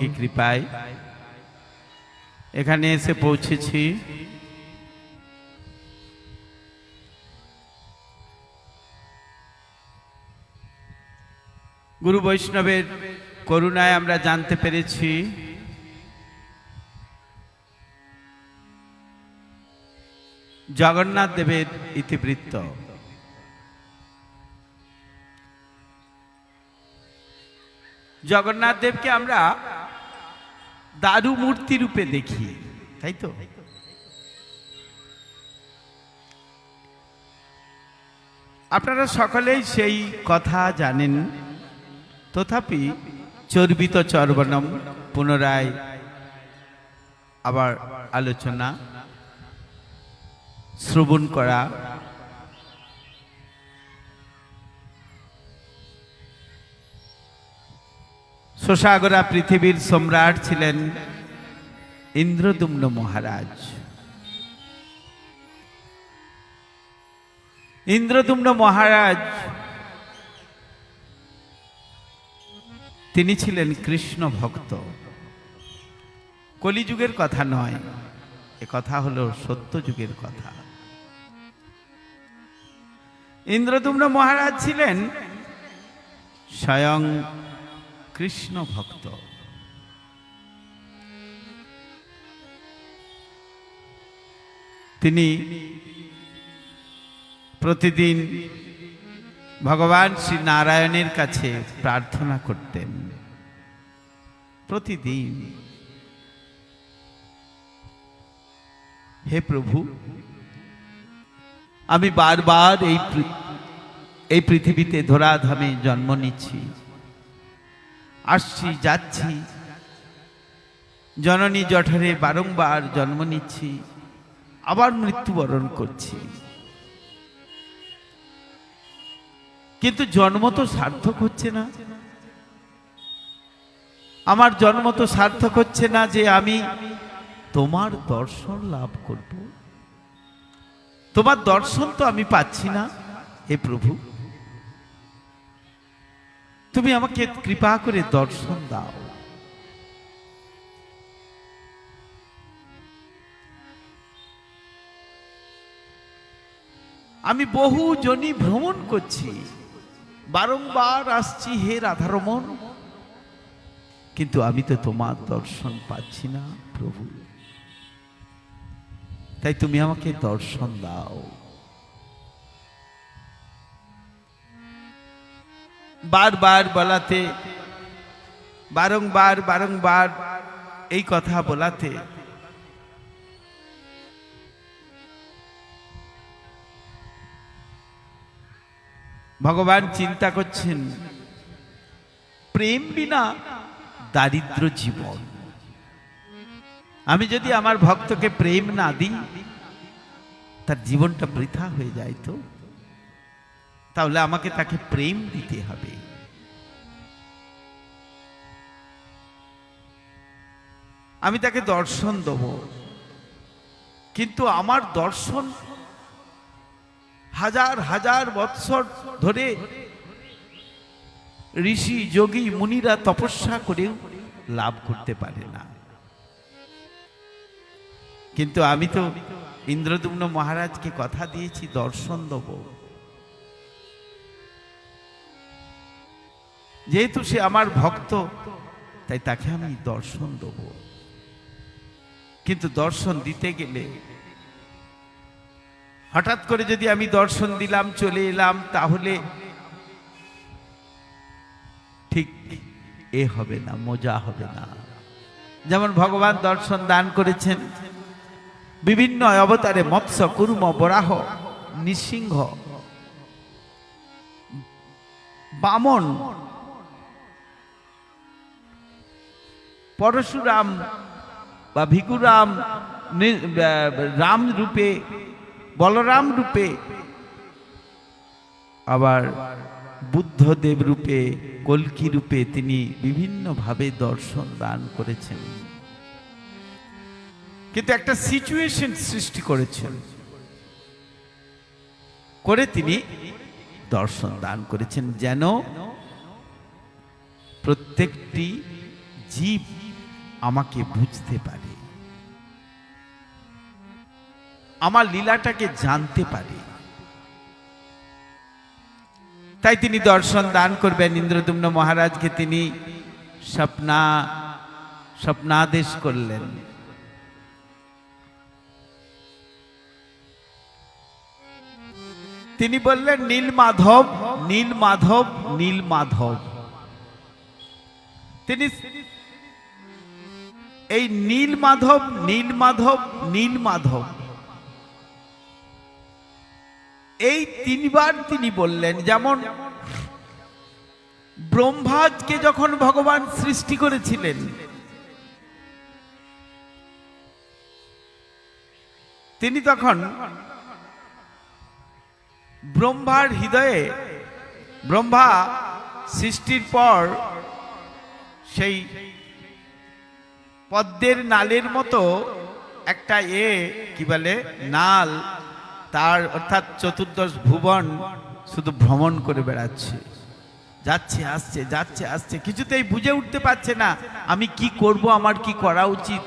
কি কৃপায় এখানে এসে পৌঁছেছি। গুরু বৈষ্ণবের করুণায় আমরা জানতে পেরেছি জগন্নাথ দেবের ইতিবৃত্ত। জগন্নাথ দেবকে আমরা দারু মূর্তি রূপে দেখি, তাই তো? আপনারা সকলেই সেই কথা জানেন, তথাপি চর্বিত চর্বণম পুনরায় আবার আলোচনা শ্রবণ করা। শোষাগরা পৃথিবীর সম্রাট ছিলেন ইন্দ্রদুম্ন মহারাজ। ইন্দ্রদুম্ন মহারাজ তিনি ছিলেন কৃষ্ণ ভক্ত। কলিযুগের কথা নয়, এ কথা হলো সত্য যুগের কথা। ইন্দ্রদুম্ন মহারাজ ছিলেন স্বয়ং কৃষ্ণ ভক্ত। তিনি প্রতিদিন ভগবান শ্রী নারায়ণের কাছে প্রার্থনা করতেন। প্রতিদিন, হে প্রভু, আমি বারবার এই পৃথিবীতে ধরাধামে জন্ম নিচ্ছি, আসছি যাচ্ছি, জননী জঠরে বারংবার জন্ম নিচ্ছি, আবার মৃত্যুবরণ করছি, কিন্তু জন্ম তো সার্থক হচ্ছে না। আমার জন্ম তো সার্থক হচ্ছে না যে আমি তোমার দর্শন লাভ করব। তোমার দর্শন তো আমি পাচ্ছি না। হে প্রভু, তুমি আমাকে কৃপা করে দর্শন দাও। আমি বহু জনি ভ্রমণ করছি, বারংবার আসছি হে রাধারমণ, কিন্তু আমি তো তোমার দর্শন পাচ্ছি না প্রভু। তাই তুমি আমাকে দর্শন দাও। বারবার বলাতে, বারংবার বারংবার এই কথা বলাতে ভগবান চিন্তা করছেন, প্রেম বিনা দারিদ্র জীবন। আমি যদি আমার ভক্তকে প্রেম না দিই, তার জীবনটা বৃথা হয়ে যায়। তো তাহলে আমাকে তাকে প্রেম দিতে হবে। আমি তাকে দর্শন দেব, কিন্তু আমার দর্শন হাজার হাজার বৎসর ধরে ঋষি যোগী মুনিরা তপস্যা করেও লাভ করতে পারে না। কিন্তু আমি তো ইন্দ্রদুম্ন মহারাজকে কথা দিয়েছি দর্শন দেব। যেহেতু সে আমার ভক্ত, তাই তাকে আমি দর্শন দেব। কিন্তু দর্শন দিতে গেলে হঠাৎ করে যদি আমি দর্শন দিলাম, চলে এলাম, তাহলে ঠিক এ হবে না, মজা হবে না। যেমন ভগবান দর্শন দান করেছেন বিভিন্ন অবতারে, মৎস্য, কুর্ম, বরাহ, নৃসিংহ, বামন, পরশুরাম বা ভিগুরাম, রাম রূপে, বলরাম রূপে, আবার বুদ্ধদেব রূপে, কল্কি রূপে তিনি বিভিন্নভাবে দর্শন দান করেছেন। কিন্তু একটা সিচুয়েশন সৃষ্টি করেছেন, করে তিনি দর্শন দান করেছেন, যেন প্রত্যেকটি জীব আমাকে বুঝতে পারে, আমার লীলাটাকে জানতে পারে। তাই তিনি দর্শন দান করবেন। ইন্দ্রদ্যুম্ন মহারাজকে তিনি স্বপ্নাদেশ করলেন। তিনি বললেন, নীল মাধব, নীল মাধব, নীল মাধব। তিনি এই নীল মাধব, নীল মাধব, নীল মাধব এই তিনবার তিনি বললেন। যেমন ব্রহ্মাকে যখন ভগবান সৃষ্টি করেছিলেন, তিনি তখন ব্রহ্মার হৃদয়ে, ব্রহ্মা সৃষ্টির পর সেই পদ্মের নালের মতো একটা কি বলে নাল, তার অর্থাৎ চতুর্দশ ভুবন শুধু ভ্রমণ করে বেড়াচ্ছে, যাচ্ছে আসছে, যাচ্ছে আসছে, কিছুতেই বুঝে উঠতে পারছে না আমি কি করব, আমার কি করা উচিত।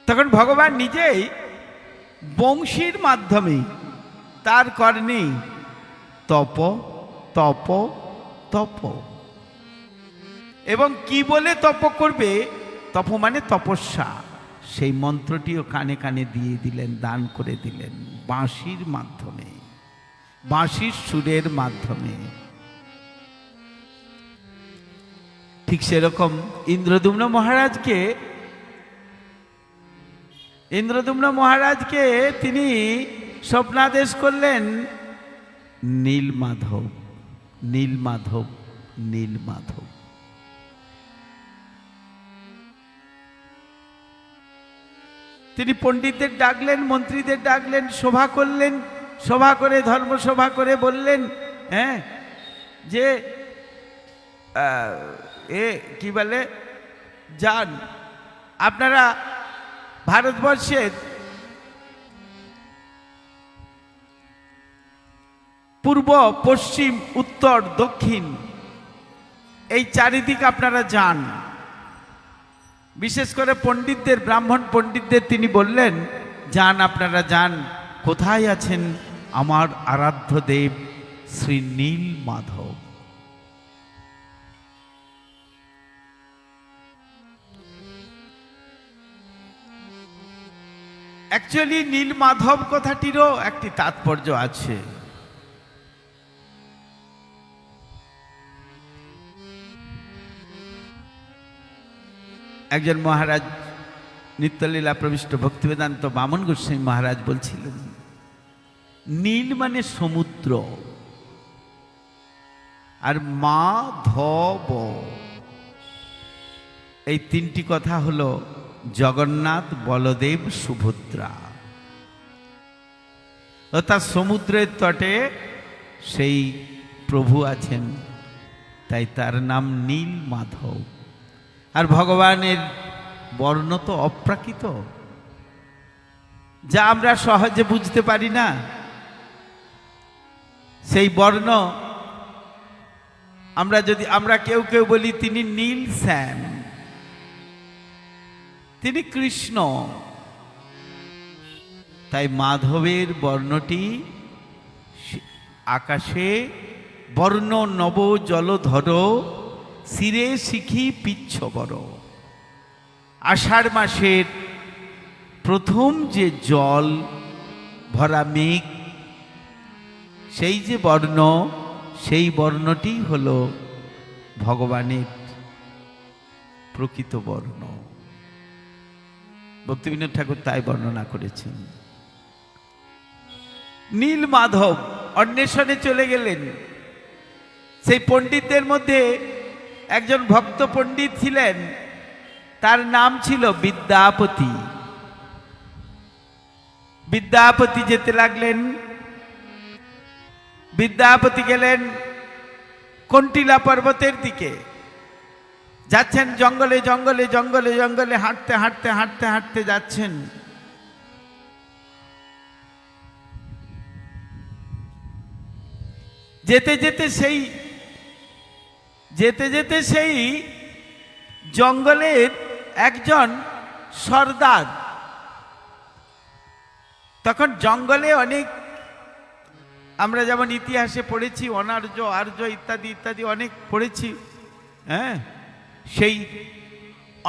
তখন ভগবান নিজেই বংশীর মাধ্যমে তার কর্ণে তপ তপ তপ, এবং কি বলে তপ করবে, তপ মানে তপস্যা, সেই মন্ত্রটিও কানে কানে দিয়ে দিলেন, দান করে দিলেন বাঁশির মাধ্যমে, বাঁশির সুরের মাধ্যমে। ঠিক সেরকম ইন্দ্রদ্যুম্ন মহারাজকে তিনি স্বপ্নাদেশ করলেন, নীল মাধব, নীল মাধব, নীল মাধব। তিনি পণ্ডিতদের ডাকলেন, মন্ত্রীদের ডাকলেন, সভা করলেন, সভা করে ধর্মসভা করে বললেন, হ্যাঁ, যে কি বলে, যান আপনারা ভারতবর্ষের পূর্ব, পশ্চিম, উত্তর, দক্ষিণ এই চারিদিক আপনারা যান। বিশেষ করে পণ্ডিতদের, ব্রাহ্মণ পণ্ডিতদের তিনি বললেন, যান আপনারা যান, কোথায় আছেন আমার আরাধ্য দেব শ্রী নীল মাধব। অ্যাকচুয়ালি নীল মাধব কথাটিরও একটি তাৎপর্য আছে। একজন মহারাজ, নিত্যলীলা প্রবিষ্ট ভক্তিবেদান্ত বামন গোস্বামী মহারাজ বলছিলেন, নীল মানে সমুদ্র, আর মাধব এই তিনটি কথা হলো জগন্নাথ, বলদেব, সুভদ্রা। অর্থাৎ সমুদ্রের তটে সেই প্রভু আছেন, তাই তার নাম নীল মাধব। আর ভগবানের বর্ণ তো অপ্রাকৃত, যা আমরা সহজে বুঝতে পারি না। সেই বর্ণ আমরা কেউ বলি তিনি নীল শ্যাম, তিনি কৃষ্ণ। তাই মাধবের বর্ণটি আকাশে বর্ণ নব জলধর, শিরে শিখি পিচ্ছবর। আষাঢ় মাসের প্রথম যে জল ভরা মেঘ, সেই যে বর্ণ, সেই বর্ণটি হলো ভগবানের প্রকৃত বর্ণ। ভক্তিবিনোদ ঠাকুর তাই বর্ণনা করেছেন। নীল মাধব অন্বেষণে চলে গেলেন। সেই পণ্ডিতদের মধ্যে একজন ভক্ত পণ্ডিত ছিলেন, তার নাম ছিল বিদ্যাপতি। বিদ্যাপতি যেতে লাগলেন। বিদ্যাপতি গেলেন কন্টিলা পর্বতের দিকে, যাচ্ছেন জঙ্গলে জঙ্গলে জঙ্গলে জঙ্গলে, হাঁটতে হাঁটতে হাঁটতে হাঁটতে যাচ্ছেন। যেতে যেতে সেই যেতে যেতে সেই জঙ্গলের একজন সর্দার, তখন জঙ্গলে অনেক, আমরা যেমন ইতিহাসে পড়েছি অনার্য আর্য ইত্যাদি ইত্যাদি অনেক পড়েছি, হ্যাঁ, সেই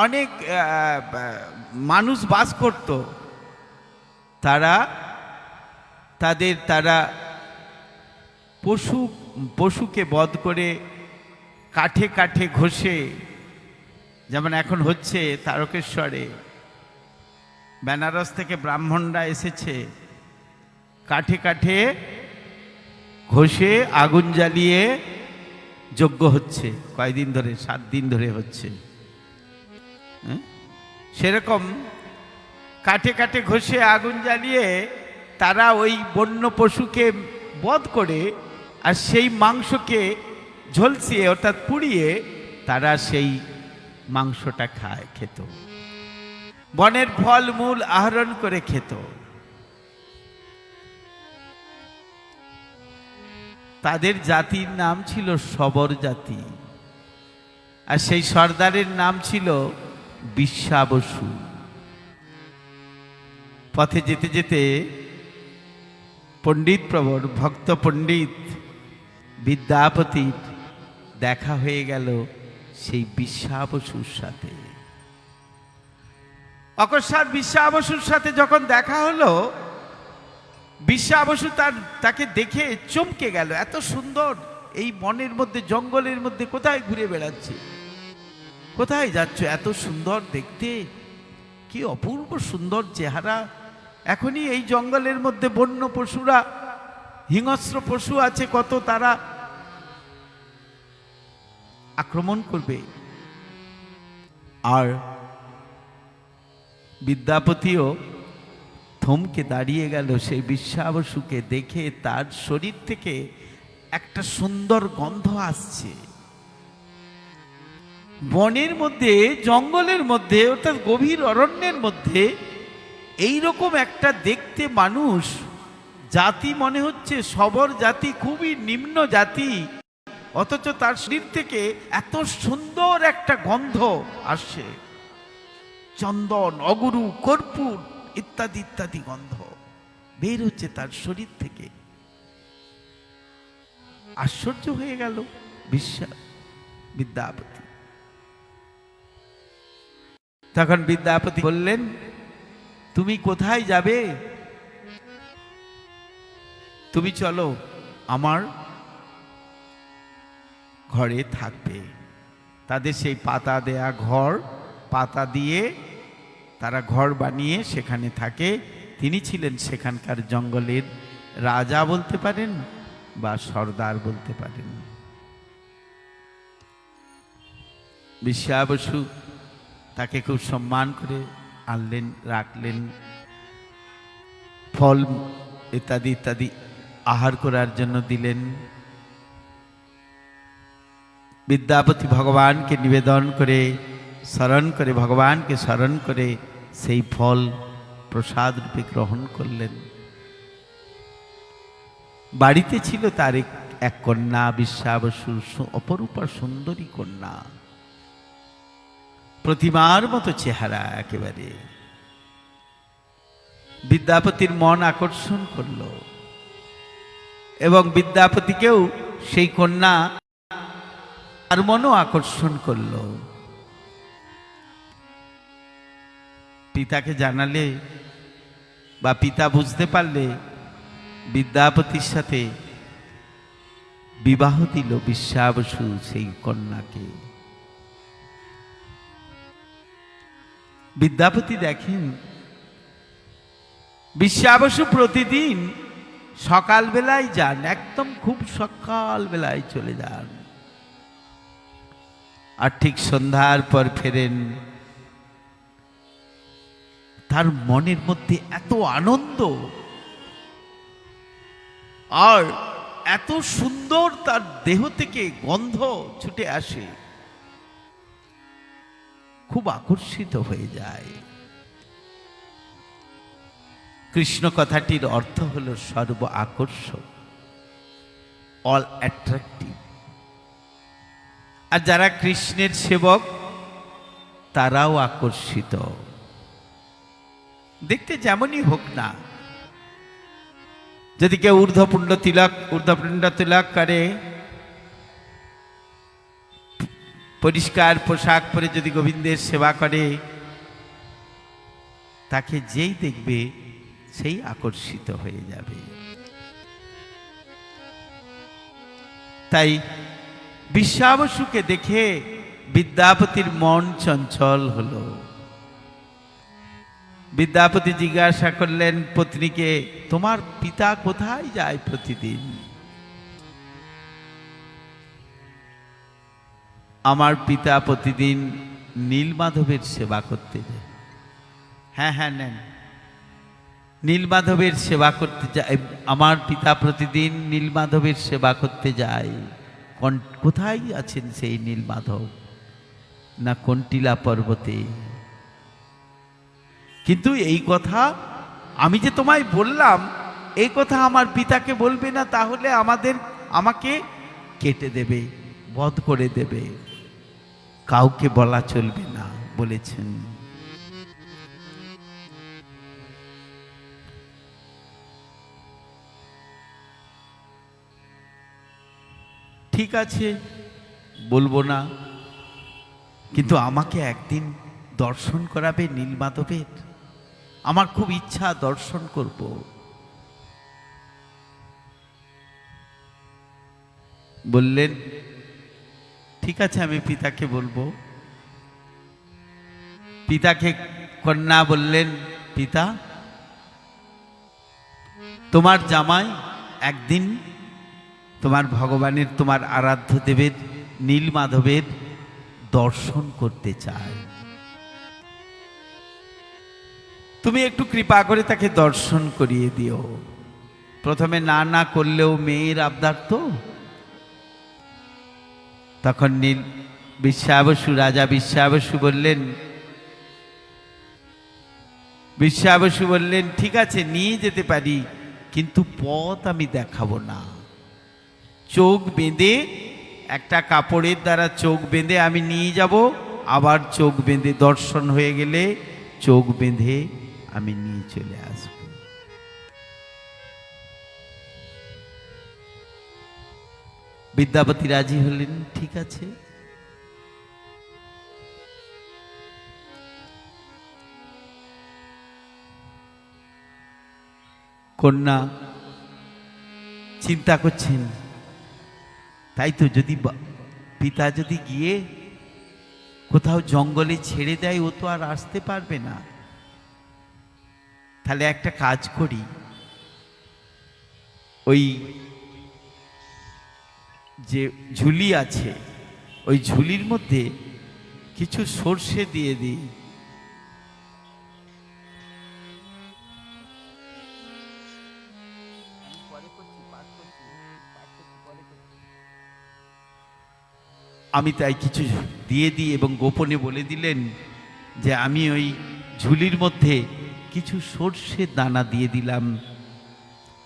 অনেক মানুষ বাস করত। তারা পশুকে বধ করে কাঠে কাঠে ঘষে, যেমন এখন হচ্ছে তারকেশ্বরে, বেনারস থেকে ব্রাহ্মণরা এসেছে, কাঠে কাঠে ঘষে আগুন জ্বালিয়ে যজ্ঞ হচ্ছে, কয়দিন ধরে, 7 দিন ধরে হচ্ছে। সেরকম কাঠে কাঠে ঘষে আগুন জ্বালিয়ে তারা ওই বন্য পশুকে বধ করে আর সেই মাংসকে ঝলসিয়ে অর্থাৎ পুড়িয়ে তারা সেই মাংসটা খেত, বনের ফল মূল আহরণ করে খেত। তাদের জাতির নাম ছিল শবর জাতি, আর সেই সর্দারের নাম ছিল বিশ্বাবসু। পথে যেতে যেতে পণ্ডিত প্রবর ভক্ত পণ্ডিত বিদ্যাপতির দেখা হয়ে গেল সেই বিশ্বাবসুর সাথে। অকস্মাৎ বিশ্বাবসুর সাথে যখন দেখা হলো, বিশ্বাবসু তাকে দেখে চমকে গেল। এত সুন্দর এই বনের মধ্যে, জঙ্গলের মধ্যে কোথায় ঘুরে বেড়াচ্ছে, কোথায় যাচ্ছ, এত সুন্দর দেখতে, কি অপূর্ব সুন্দর চেহারা। এখনই এই জঙ্গলের মধ্যে বন্য পশুরা, হিংস্র পশু আছে কত, তারা আক্রমণ করবে। আর বিদ্যাপতিও থমকে দাঁড়িয়ে গেল সেই বিশ্বাবসুকে দেখে। তার শরীর থেকে একটা সুন্দর গন্ধ আসছে। বনের মধ্যে, জঙ্গলের মধ্যে, অর্থাৎ গভীর অরণ্যের মধ্যে এইরকম একটা দেখতে মানুষ, জাতি মনে হচ্ছে শবর জাতি, খুবই নিম্ন জাতি, অথচ তার শরীর থেকে এত সুন্দর একটা গন্ধ আসছে, চন্দন, অগুরু, কর্পূর ইত্যাদি ইত্যাদি গন্ধ বের হচ্ছে তার শরীর থেকে। আশ্চর্য হয়ে গেল বিদ্যাপতি। তখন বিদ্যাপতি বললেন, তুমি কোথায় যাবে? তুমি চলো, আমার ঘরে থাকবে। তাদের সেই পাতা দেয়া ঘর, পাতা দিয়ে তারা ঘর বানিয়ে সেখানে থাকে। তিনি ছিলেন সেখানকার জঙ্গলের রাজা বলতে পারেন বা সর্দার বলতে পারেন। বিশ্বাবসু তাকে খুব সম্মান করে আনলেন, রাখলেন, ফল ইত্যাদি ইত্যাদি আহার করার জন্য দিলেন। বিদ্যাপতি ভগবানকে নিবেদন করে, স্মরণ করে, ভগবানকে স্মরণ করে সেই ফল প্রসাদ রূপে গ্রহণ করলেন। বাড়িতে ছিল তার এক কন্যা, বিশ্বাবসুর অপরূপা সুন্দরী কন্যা, প্রতিমার মতো চেহারা একেবারে। বিদ্যাপতির মন আকর্ষণ করল এবং বিদ্যাপতিকেও সেই কন্যা তার মনও আকর্ষণ করল। পিতাকে জানালে বা পিতা বুঝতে পারলে বিদ্যাপতির সাথে বিবাহ দিল বিশ্বাবসু সেই কন্যাকে। বিদ্যাপতি দেখেন, বিশ্বাবসু প্রতিদিন সকালবেলায় যান, একদম খুব সকালবেলায় চলে যান, আর ঠিক সন্ধ্যার পর ফেরেন। তার মনের মধ্যে এত আনন্দ আর এত সুন্দর তার দেহ থেকে গন্ধ ছুটে আসে, খুব আকর্ষিত হয়ে যায়। কৃষ্ণ কথাটির অর্থ হল সর্ব আকর্ষক, অল অ্যাট্রাক্টিভ। আর যারা কৃষ্ণের সেবক তারাও আকর্ষিত, দেখতে যেমনই হোক না। যদি কেউ ঊর্ধ্বপুণ্ড তিলক করে, পরিষ্কার পোশাক পরে যদি গোবিন্দের সেবা করে, তাকে যেই দেখবে সেই আকর্ষিত হয়ে যাবে। তাই বিশ্বাবসুকে দেখে বিদ্যাপতির মন চঞ্চল হলো। বিদ্যাপতি জিজ্ঞাসা করলেন পত্নীকে, তোমার পিতা কোথায় যায় প্রতিদিন? আমার পিতা প্রতিদিন নীলমাধবের সেবা করতে যায়। হ্যাঁ হ্যাঁ, নেন। নীলমাধবের সেবা করতে যায়। আমার পিতা প্রতিদিন নীলমাধবের সেবা করতে যায়। কোথায় আছেন সেই নীলমাধব? না কন্টিলা পর্বতে। কিন্তু এই কথা আমি যে তোমায় বললাম, এই কথা আমার পিতাকে বলবে না, তাহলে আমাকে কেটে দেবে, বধ করে দেবে। কাউকে বলা চলবে না বলেছেন। ঠিক আছে, বলবো না, কিন্তু আমাকে একদিন দর্শন করাবে নীলমাধবের। আমার খুব ইচ্ছা দর্শন করব। বললেন ঠিক আছে, আমি পিতাকে বলবো। পিতাকে কন্যা বললেন, পিতা, তোমার জামাই একদিন তোমার ভগবানের, তোমার আরাধ্য দেবের নীলমাধবের দর্শন করতে চায়। তুমি একটু কৃপা করে তাকে দর্শন করিয়ে দিও। প্রথমে না না করলেও মেয়ের আবদার তো। তখন রাজা বিশ্বাবসু বললেন ঠিক আছে, নিয়ে যেতে পারি, কিন্তু পথ আমি দেখাবো না। চোখ বেঁধে, একটা কাপড়ের দ্বারা চোখ বেঁধে আমি নিয়ে যাব, আবার চোখ বেঁধে দর্শন হয়ে গেলে চোখ বেঁধে আমি নিয়ে চলে আসব। বিদ্যাপতি রাজি হলেন, ঠিক আছে। কন্যা চিন্তা করছেন, তাই তো, যদি পিতা যদি গিয়ে কোথাও জঙ্গলে ছেড়ে দেয়, ও তো আর আসতে পারবে না। তাহলে একটা কাজ করি, ওই যে ঝুলি আছে, ওই ঝুলির মধ্যে কিছু সর্ষে দিয়ে দিই। আমি তাই কিছু দিয়ে দিই, এবং গোপনে বলে দিলেন যে আমি ওই ঝুলির মধ্যে কিছু সর্ষের দানা দিয়ে দিলাম।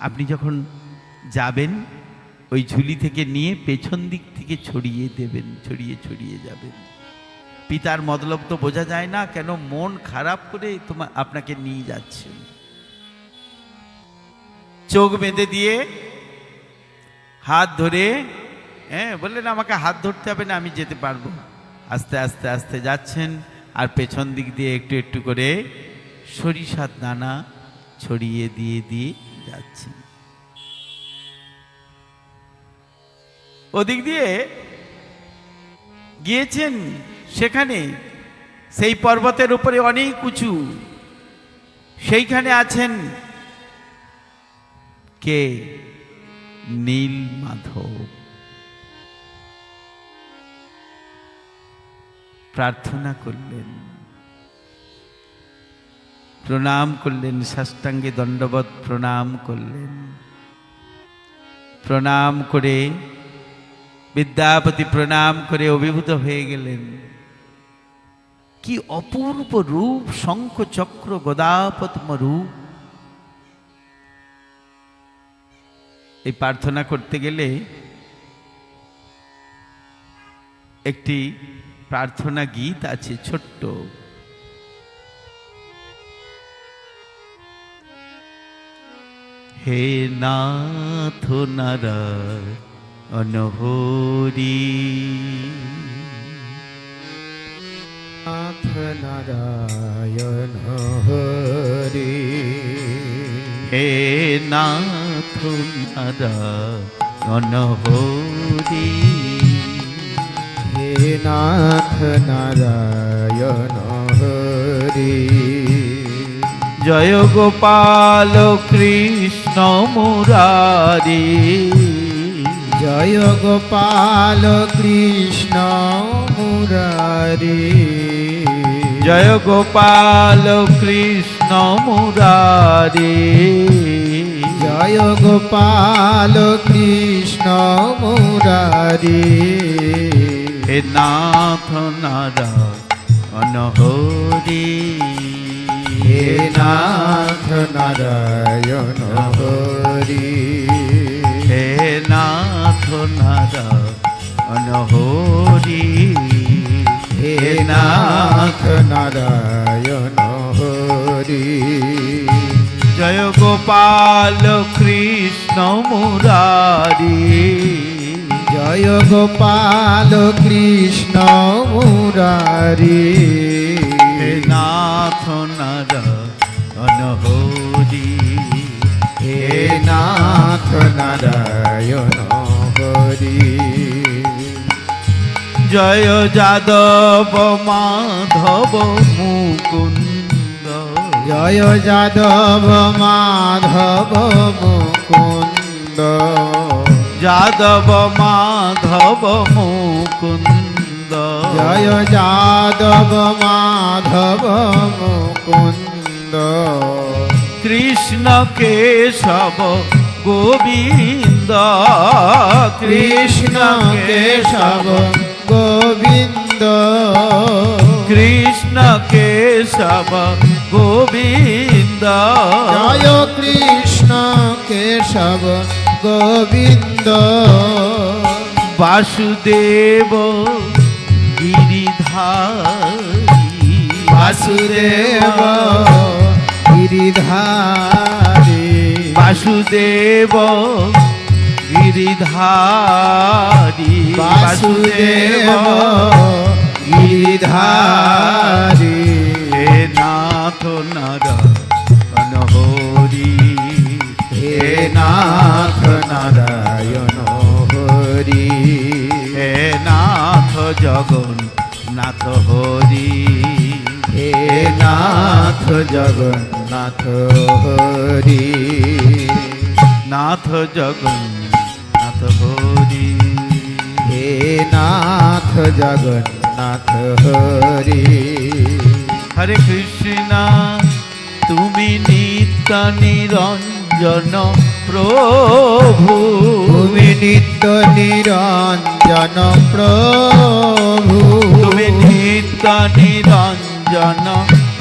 আপনি যখন যাবেন, ওই ঝুলি থেকে নিয়ে পেছন দিক থেকে ছড়িয়ে দেবেন, ছড়িয়ে যাবেন। পিতার মতলব তো বোঝা যায় না, কেন মন খারাপ করে আপনাকে নিয়ে যাচ্ছেন। চোখ বেঁধে দিয়ে হাত ধরে, বললেন আমাকে হাত ধরতে হবে না, আমি যেতে পারবো। আস্তে আস্তে আস্তে যাচ্ছেন, আর পেছন দিক দিয়ে একটু একটু করে সরিষার দানা ছড়িয়ে দিয়ে দিয়ে যাচ্ছেন। ওদিক দিয়ে গিয়েছেন, সেখানে সেই পর্বতের উপরে অনেক উঁচু, সেইখানে আছেন কে? নীলমাধব। প্রার্থনা করলেন, প্রণাম করলেন, সাষ্টাঙ্গে দণ্ডবৎ প্রণাম করলেন। প্রণাম করে বিদ্যাপতি প্রণাম করে অভিভূত হয়ে গেলেন। কি অপূর্ব রূপ, শঙ্খ চক্র গদাপদ্ম রূপ। এই প্রার্থনা করতে গেলে একটি প্রার্থনা গীত আছে ছোট্ট। হে নাথ নারায়ণ হরি, নাথ নারায়ণ হরি, হে নাথ নারায়ণ হরি, হে নাথ নারায়ণ হরি। জয় গোপাল কৃষ্ণ মুরারি, জয় গোপাল কৃষ্ণ মুরারি, জয় গোপাল কৃষ্ণ মুরারি, জয় গোপাল কৃষ্ণ মুরারি। হে নাথ নারায়ণ হরি, হে নাথ নারায়ণ হরি, হে নাথ নারায়ণ হরি, হে নাথ নারায়ণ হরি। জয় গোপাল কৃষ্ণ মুরারি, জয় গোপাল কৃষ্ণ মুরারি, হে নাথ নারায়ণ হরি, হে নাথ নারায়ণ হরি। জয় যাদব মাধব মুকুন্দ, জয় যাদব মাধব মুকুন্দ, যাদব মাধব মুকুন্দ, জয় যাদব মাধব মুকুন্দ, কৃষ্ণ কেশব গোবিন্দ, কৃষ্ণ কেশব গোবিন্দ, কৃষ্ণ কেশব গোবিন্দ, জয় কৃষ্ণ কেশব গোবিন্দ, বাসুদেব গিরিধারী, বাসুদেব গিরিধারী, বাসুদেব গিরিধারী, বাসুদেব গিরিধারী। হে নাথ নারায়ণ হরি, হে নাথ নারায়ণ হরি, হে নাথ জগন্নাথ হরি, হে নাথ জগন্নাথ হরি, নাথ জগন্নাথ হরি, হে নাথ জগন্নাথ হরি। হরে কৃষ্ণ তুমি নিত্য নিরঞ্জন প্রভু, তুমি নিত্য নিরঞ্জন প্রভু, তুমি নিত্য নিরঞ্জন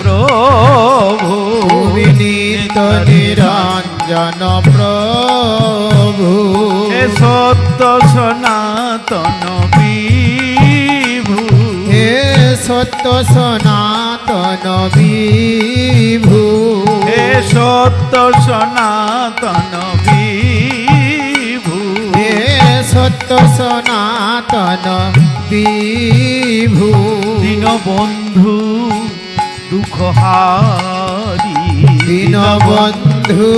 প্রভু, তুমি নিত্য নিরঞ্জন প্রভু, হে সত্য সনাতন বিভু, হে সত্য সনাতন বিভু, হে সত্য সনাতন বিভু, হে সত্য সনাতন বিভু, দীনবন্ধু দুঃখহারি, দীনবন্ধু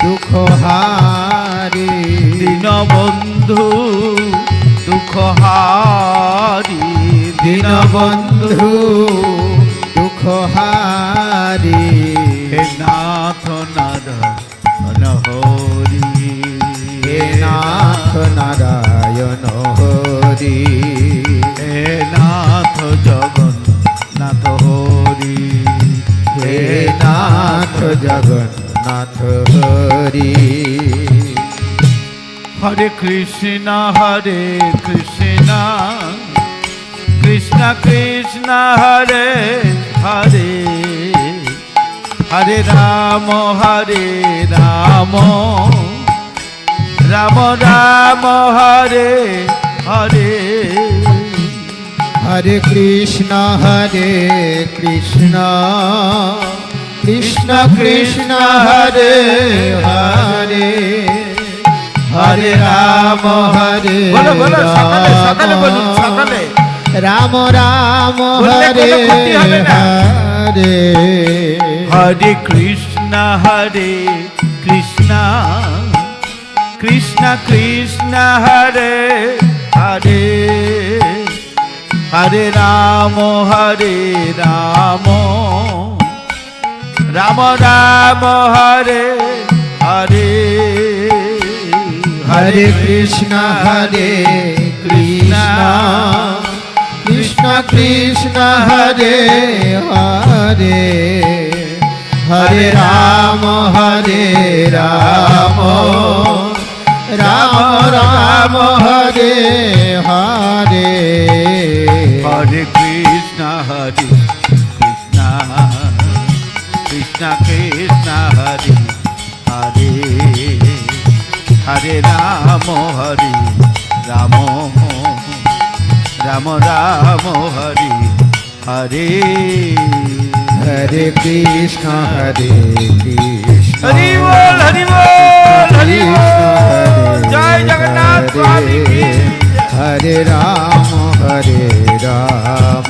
দুঃখহারি, দীনবন্ধু দুঃখহারি, দীনবন্ধু দুঃখহারি, হে নাথ নারায়ণ হরি, হে নাথ নারায়ণ হরি, হে নাথ জগন্নাথ হরি, হে নাথ জগন্নাথ হরি। হরে কৃষ্ণ কৃষ্ণ কৃষ্ণ কৃষ্ণ হরে হরে, হরে রাম রাম রাম হরে হরে, হরে কৃষ্ণ কৃষ্ণ কৃষ্ণ হরে হরে হরে রাম হরে বলো বলো সকালে সকালে বলুন সকালে রাম রাম বললে হরে কোনো ক্ষতি হবে না। হরে হরে কৃষ্ণ কৃষ্ণ কৃষ্ণ হরে হরে হরে রাম রাম রাম হরে হরে হরে কৃষ্ণ কৃষ্ণ কৃষ্ণ কৃষ্ণ হরে হরে হরে রাম রাম রাম হরে হরে হরে কৃষ্ণ কৃষ্ণ কৃষ্ণ হরে হরে হরে রাম রাম রাম হরে হরে হরে কৃষ্ণ কৃষ্ণ হরি বল হরি বল হরি বল জয় জগন্নাথ স্বামী কি হরে রাম রাম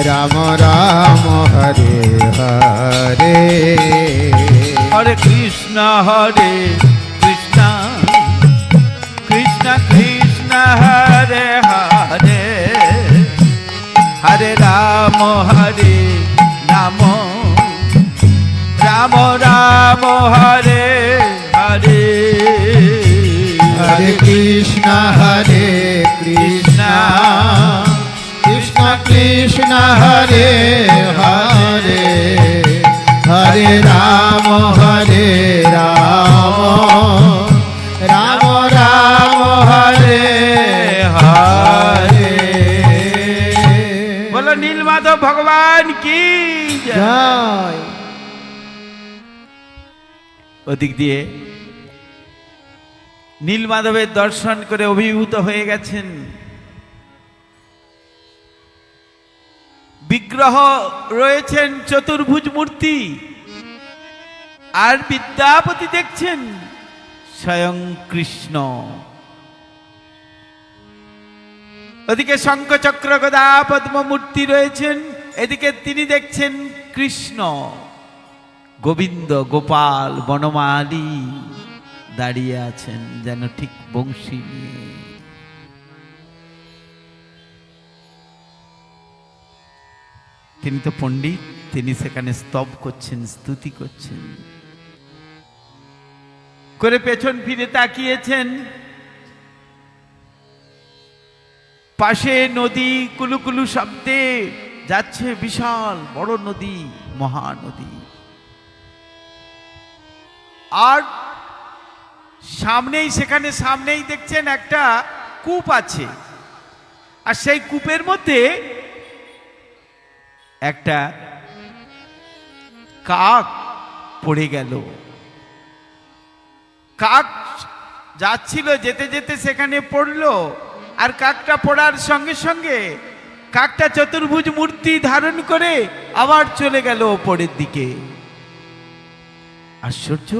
রাম রাম হরে হরে হরে কৃষ্ণ কৃষ্ণ কৃষ্ণ কৃষ্ণ হরে হরে হরে রাম রাম রাম রাম হরে হরে হরে কৃষ্ণ কৃষ্ণ কৃষ্ণ কৃষ্ণ হরে হরে হরে রাম রাম রাম হরে হরে বলো নীলমাধব ভগবান কি জয়। জয় ওদিক দিয়ে নীলমাধবের দর্শন করে অভিভূত হয়ে গেছেন। বিগ্রহ রয়েছেন চতুর্ভুজ মূর্তি, আর বিদ্যাপতি দেখছেন স্বয়ং কৃষ্ণ। ওদিকে শঙ্খ চক্র গদা পদ্ম মূর্তি রয়েছেন, এদিকে তিনি দেখছেন কৃষ্ণ। গোবিন্দ গোপাল বনমালী দাঁড়িয়ে আছেন যেন ঠিক বংশী নিয়ে। তিনি তো পণ্ডিত, তিনি সেখানে স্তব করছেন, স্তুতি করছেন। করে পেছন ফিরে তাকিয়েছেন, পাশে নদী কুলুকুলু শব্দে যাচ্ছে, বিশাল বড় নদী, মহানদী। আর সামনেই দেখছেন একটা কূপ আছে, আর সেই কূপের মধ্যে একটা কাক পড়ে গেল। কাক যাচ্ছিল, যেতে যেতে সেখানে পড়লো, আর কাকটা পড়ার সঙ্গে সঙ্গে কাকটা চতুর্ভুজ মূর্তি ধারণ করে আবার চলে গেল ওপরের দিকে। আশ্চর্য!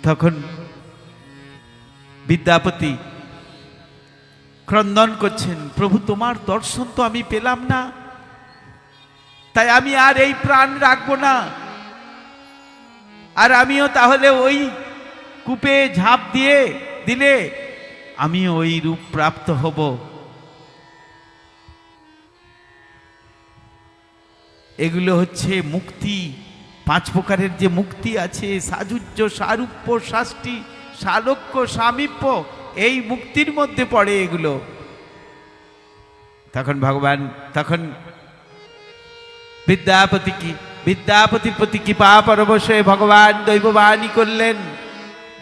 তখন বিদ্যাপতি ক্রন্দন করছেন, প্রভু তোমার দর্শন তো আমি পেলাম না, তাই আমি আর এই প্রাণ রাখবো না, আর আমিও তাহলে ওই কূপে ঝাঁপ দিলে আমিও ওই রূপ প্রাপ্ত হব। এগুলো হচ্ছে মুক্তি, 5 প্রকারের যে মুক্তি আছে, সাযুজ্য, সারূপ্য, শাস্তি, সালোক্য, সামীপ্য, এই মুক্তির মধ্যে পড়ে এগুলো। তখন বিদ্যাপতির প্রতি কৃপা পরবশ হয়ে ভগবান দৈববাণী করলেন,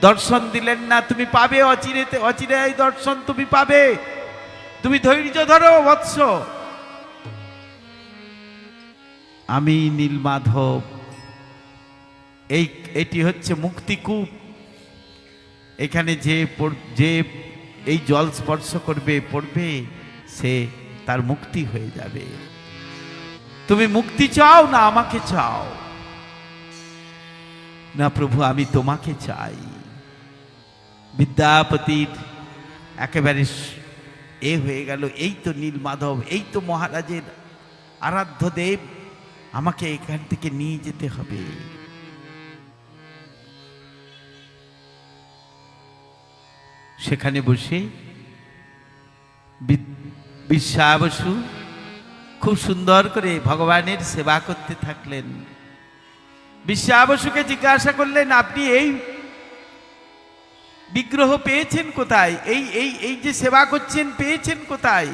দর্শন দিলেন না, তুমি পাবে অচিরে এই দর্শন তুমি পাবে, তুমি ধৈর্য ধরো বৎস। আমি নীলমাধব, এটি হচ্ছে মুক্তিকূপ, এখানে যে এই জল স্পর্শ করবে পড়বে, সে তার মুক্তি হয়ে যাবে। তুমি মুক্তি চাও না আমাকে চাও? না প্রভু, আমি তোমাকে চাই। বিদ্যাপতির একেবারে হয়ে গেল, এই তো নীলমাধব, এই তো মহারাজের আরাধ্য দেব, আমাকে এখান থেকে নিয়ে যেতে হবে। সেখানে বসে বিশ্বাবসু খুব সুন্দর করে ভগবানের সেবা করতে থাকলেন। বিশ্বাবসুকে জিজ্ঞাসা করলেন, আপনি এই বিগ্রহ পেয়েছেন কোথায়? এই এই এই যে সেবা করছেন পেয়েছেন কোথায়?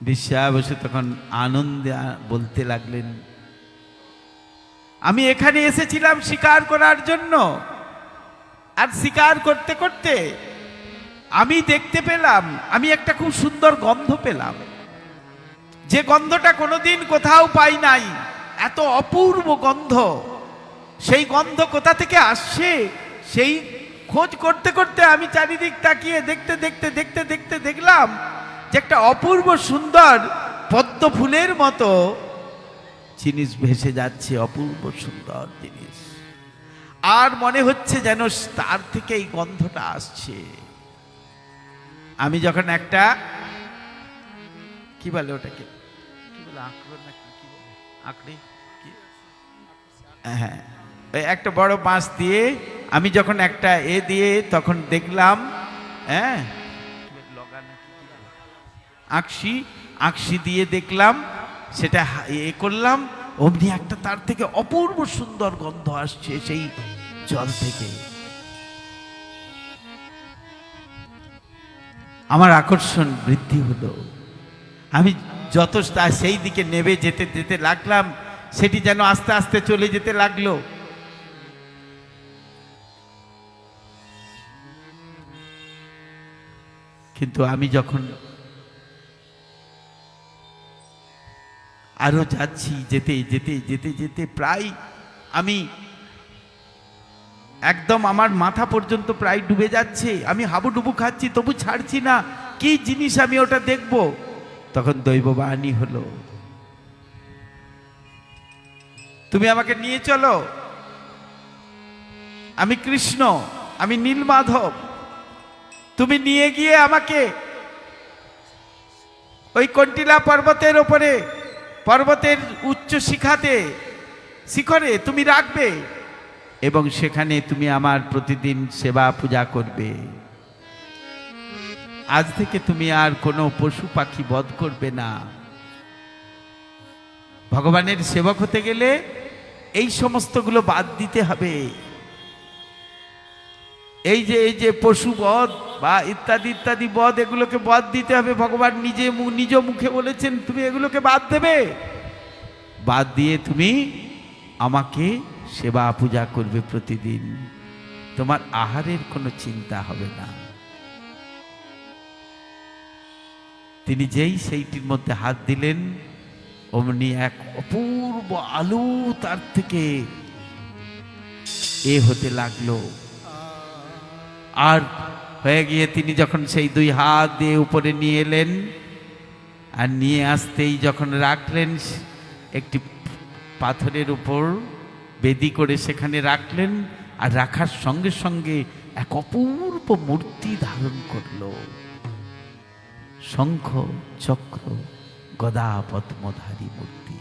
বিশ্বাবসু তখন আনন্দে বলতে লাগলেন, আমি এখানে এসেছিলাম শিকার করার জন্য, আর শিকার করতে করতে আমি দেখতে পেলাম, আমি একটা খুব সুন্দর গন্ধ পেলাম, যে গন্ধটা কোনোদিন কোথাও পাই নাই, এত অপূর্ব গন্ধ। সেই গন্ধ কোথা থেকে আসছে সেই খোঁজ করতে করতে আমি চারিদিক তাকিয়ে দেখতে দেখতে দেখতে দেখতে দেখলাম যে একটা অপূর্ব সুন্দর পদ্ম ফুলের মতো জিনিস ভেসে যাচ্ছে, অপূর্ব সুন্দর জিনিস। আর মনে হচ্ছে যেন তার থেকে এই গন্ধটা আসছে। আমি যখন একটা কি বলে ওটাকে, কি বলে, আঁকড়ো না কি বলে, আঁকড়ি, হ্যাঁ, একটা বড় বাঁশ দিয়ে আমি যখন একটা দিয়ে তখন দেখলাম, হ্যাঁ, আকশি দিয়ে দেখলাম, সেটা করলাম, অমনি একটা তার থেকে অপূর্ব সুন্দর গন্ধ আসছে সেই জল থেকে। আমার আকর্ষণ বৃদ্ধি হলো। আমি যত সেই দিকে নেবে যেতে যেতে লাগলাম, সেটি যেন আস্তে আস্তে চলে যেতে লাগলো। কিন্তু আমি যখন আরো যাচ্ছি, যেতে যেতে যেতে যেতে প্রায় আমি একদম আমার মাথা পর্যন্ত প্রায় ডুবে যাচ্ছে, আমি হাবুডুবু খাচ্ছি, তবু ছাড়ছি না, কি জিনিস আমি ওটা দেখব। তখন দৈববাণী হলো, তুমি আমাকে নিয়ে চলো, আমি কৃষ্ণ, আমি নীলমাধব, তুমি নিয়ে গিয়ে আমাকে ওই কন্টিলা পর্বতের ওপরে, পর্বতের উচ্চ শিখরে তুমি রাখবে, এবং সেখানে তুমি আমার প্রতিদিন সেবা পূজা করবে। আজ থেকে তুমি আর কোনো পশু পাখি বধ করবে না। ভগবানের সেবক হতে গেলে এই সমস্তগুলো বাদ দিতে হবে। এই যে পশু বধ বা ইত্যাদি ইত্যাদি বধ, এগুলোকে বাদ দিতে হবে। ভগবান নিজ মুখে বলেছেন তুমি এগুলোকে বাদ দেবে, বাদ দিয়ে তুমি আমাকে সেবা পূজা করবে প্রতিদিন, তোমার আহারের কোনো চিন্তা হবে না। তিনি যেই সেইটির মধ্যে হাত দিলেন, অমনি এক অপূর্ব আলো তার থেকে হতে লাগলো। আর হয়ে গিয়ে তিনি যখন সেই দুই হাত দিয়ে উপরে নিয়ে এলেন, আর নিয়ে আসতেই যখন রাখলেন একটি পাথরের উপর বেদি করে সেখানে রাখলেন, আর রাখার সঙ্গে সঙ্গে এক অপূর্ব মূর্তি ধারণ করলো, শঙ্খ চক্র গদা পদ্মধারী মূর্তি।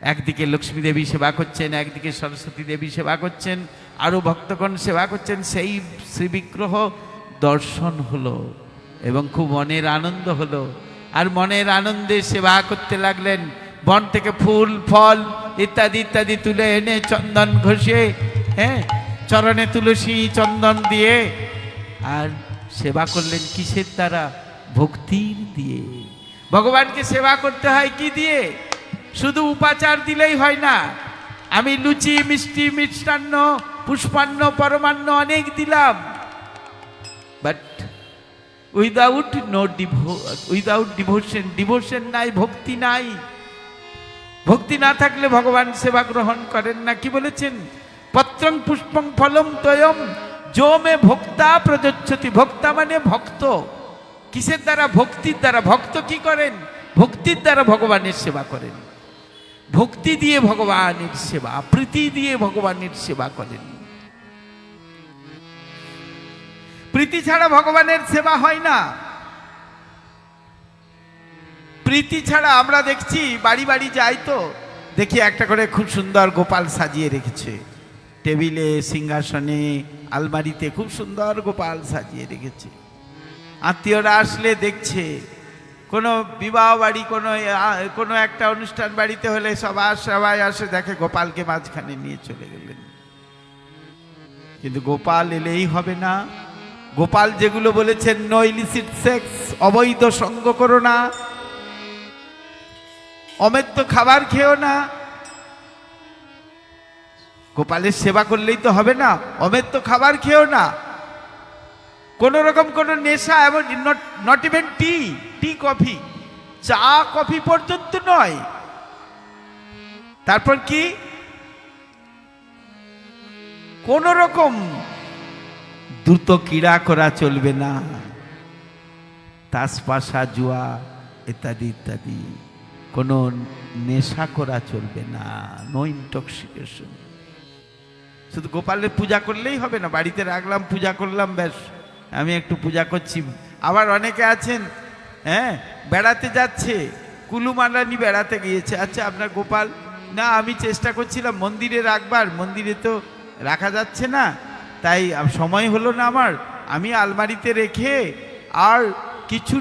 একদিকে লক্ষ্মী দেবী সেবা করছেন, একদিকে সরস্বতী দেবী সেবা করছেন, আরো ভক্তগণ সেবা করছেন। সেই শ্রী বিগ্রহ দর্শন হলো এবং খুব মনের আনন্দ হলো। আর মনের আনন্দে সেবা করতে লাগলেন। বন থেকে ফুল ফল ইত্যাদি ইত্যাদি তুলে এনে চন্দন ঘষে, হ্যাঁ, চরণে তুলসী চন্দন দিয়ে, আর সেবা করলেন কিসের দ্বারা? ভক্তির দিয়ে। ভগবানকে সেবা করতে হয় কি দিয়ে? শুধু উপাচার দিলেই হয় না। আমি লুচি মিষ্টি মিষ্টান্ন পুষ্পান্ন পরমান্ন অনেক দিলাম, বাট উইদাউট ডিভোশন নাই, ভক্তি নাই। ভক্তি না থাকলে ভগবান সেবা গ্রহণ করেন না। কি বলেছেন? পত্রং পুষ্পং ফলম তয়ম যো মে ভক্তা প্রযচ্ছতি। ভক্তা মানে ভক্ত। কিসের দ্বারা? ভক্তির দ্বারা। ভক্ত কি করেন? ভক্তির দ্বারা ভগবানের সেবা করেন। ভক্তি দিয়ে ভগবানের সেবা, প্রীতি দিয়ে ভগবানের সেবা করেন। প্রীতি ছাড়া ভগবানের সেবা হয় না। প্রীতি ছাড়া আমরা দেখছি, বাড়ি বাড়ি যাই তো দেখি একটা করে খুব সুন্দর গোপাল সাজিয়ে রেখেছে, টেবিলে, সিংহাসনে, আলমারিতে খুব সুন্দর গোপাল সাজিয়ে রেখেছে। আত্মীয়রা আসলে দেখছে, কোনো বিবাহ বাড়ি, কোনো একটা অনুষ্ঠান বাড়িতে হলে সবাই আসে, দেখে গোপালকে মাঝখানে নিয়ে চলে গেলেন। কিন্তু গোপাল এলেই হবে না। গোপাল যেগুলো বলেছেন, নো ইলিসিট সেক্স, অবৈধ সঙ্গ করো না, অমেত্য খাবার খেও না। গোপালের সেবা করলেই তো হবে না, অমেত্য খাবার খেও না, কোন রকম কোন নেশা, এবং নট ইভেন টি কফি, চা কফি পর্যন্ত নয়। তারপর কি? কোন রকম দ্রুত ক্রীড়া করা চলবে না, তাসপাশা, জুয়া ইত্যাদি ইত্যাদি। কোনো নেশা করা চলবে না, নো ইনটক্সিকেশন। শুধু গোপালের পূজা করলেই হবে না, বাড়িতে রাখলাম, পূজা করলাম, ব্যাস আমি একটু পূজা করছি। আবার অনেকে আছেন, হ্যাঁ, বেড়াতে যাচ্ছে, কুলুমালানি বেড়াতে গিয়েছে, আচ্ছা আপনার গোপাল না, আমি চেষ্টা করছিলাম মন্দিরে রাখবার, মন্দিরে তো রাখা যাচ্ছে না, তাই সময় হলো না আমার, আমি আলমারিতে রেখে আর কিছু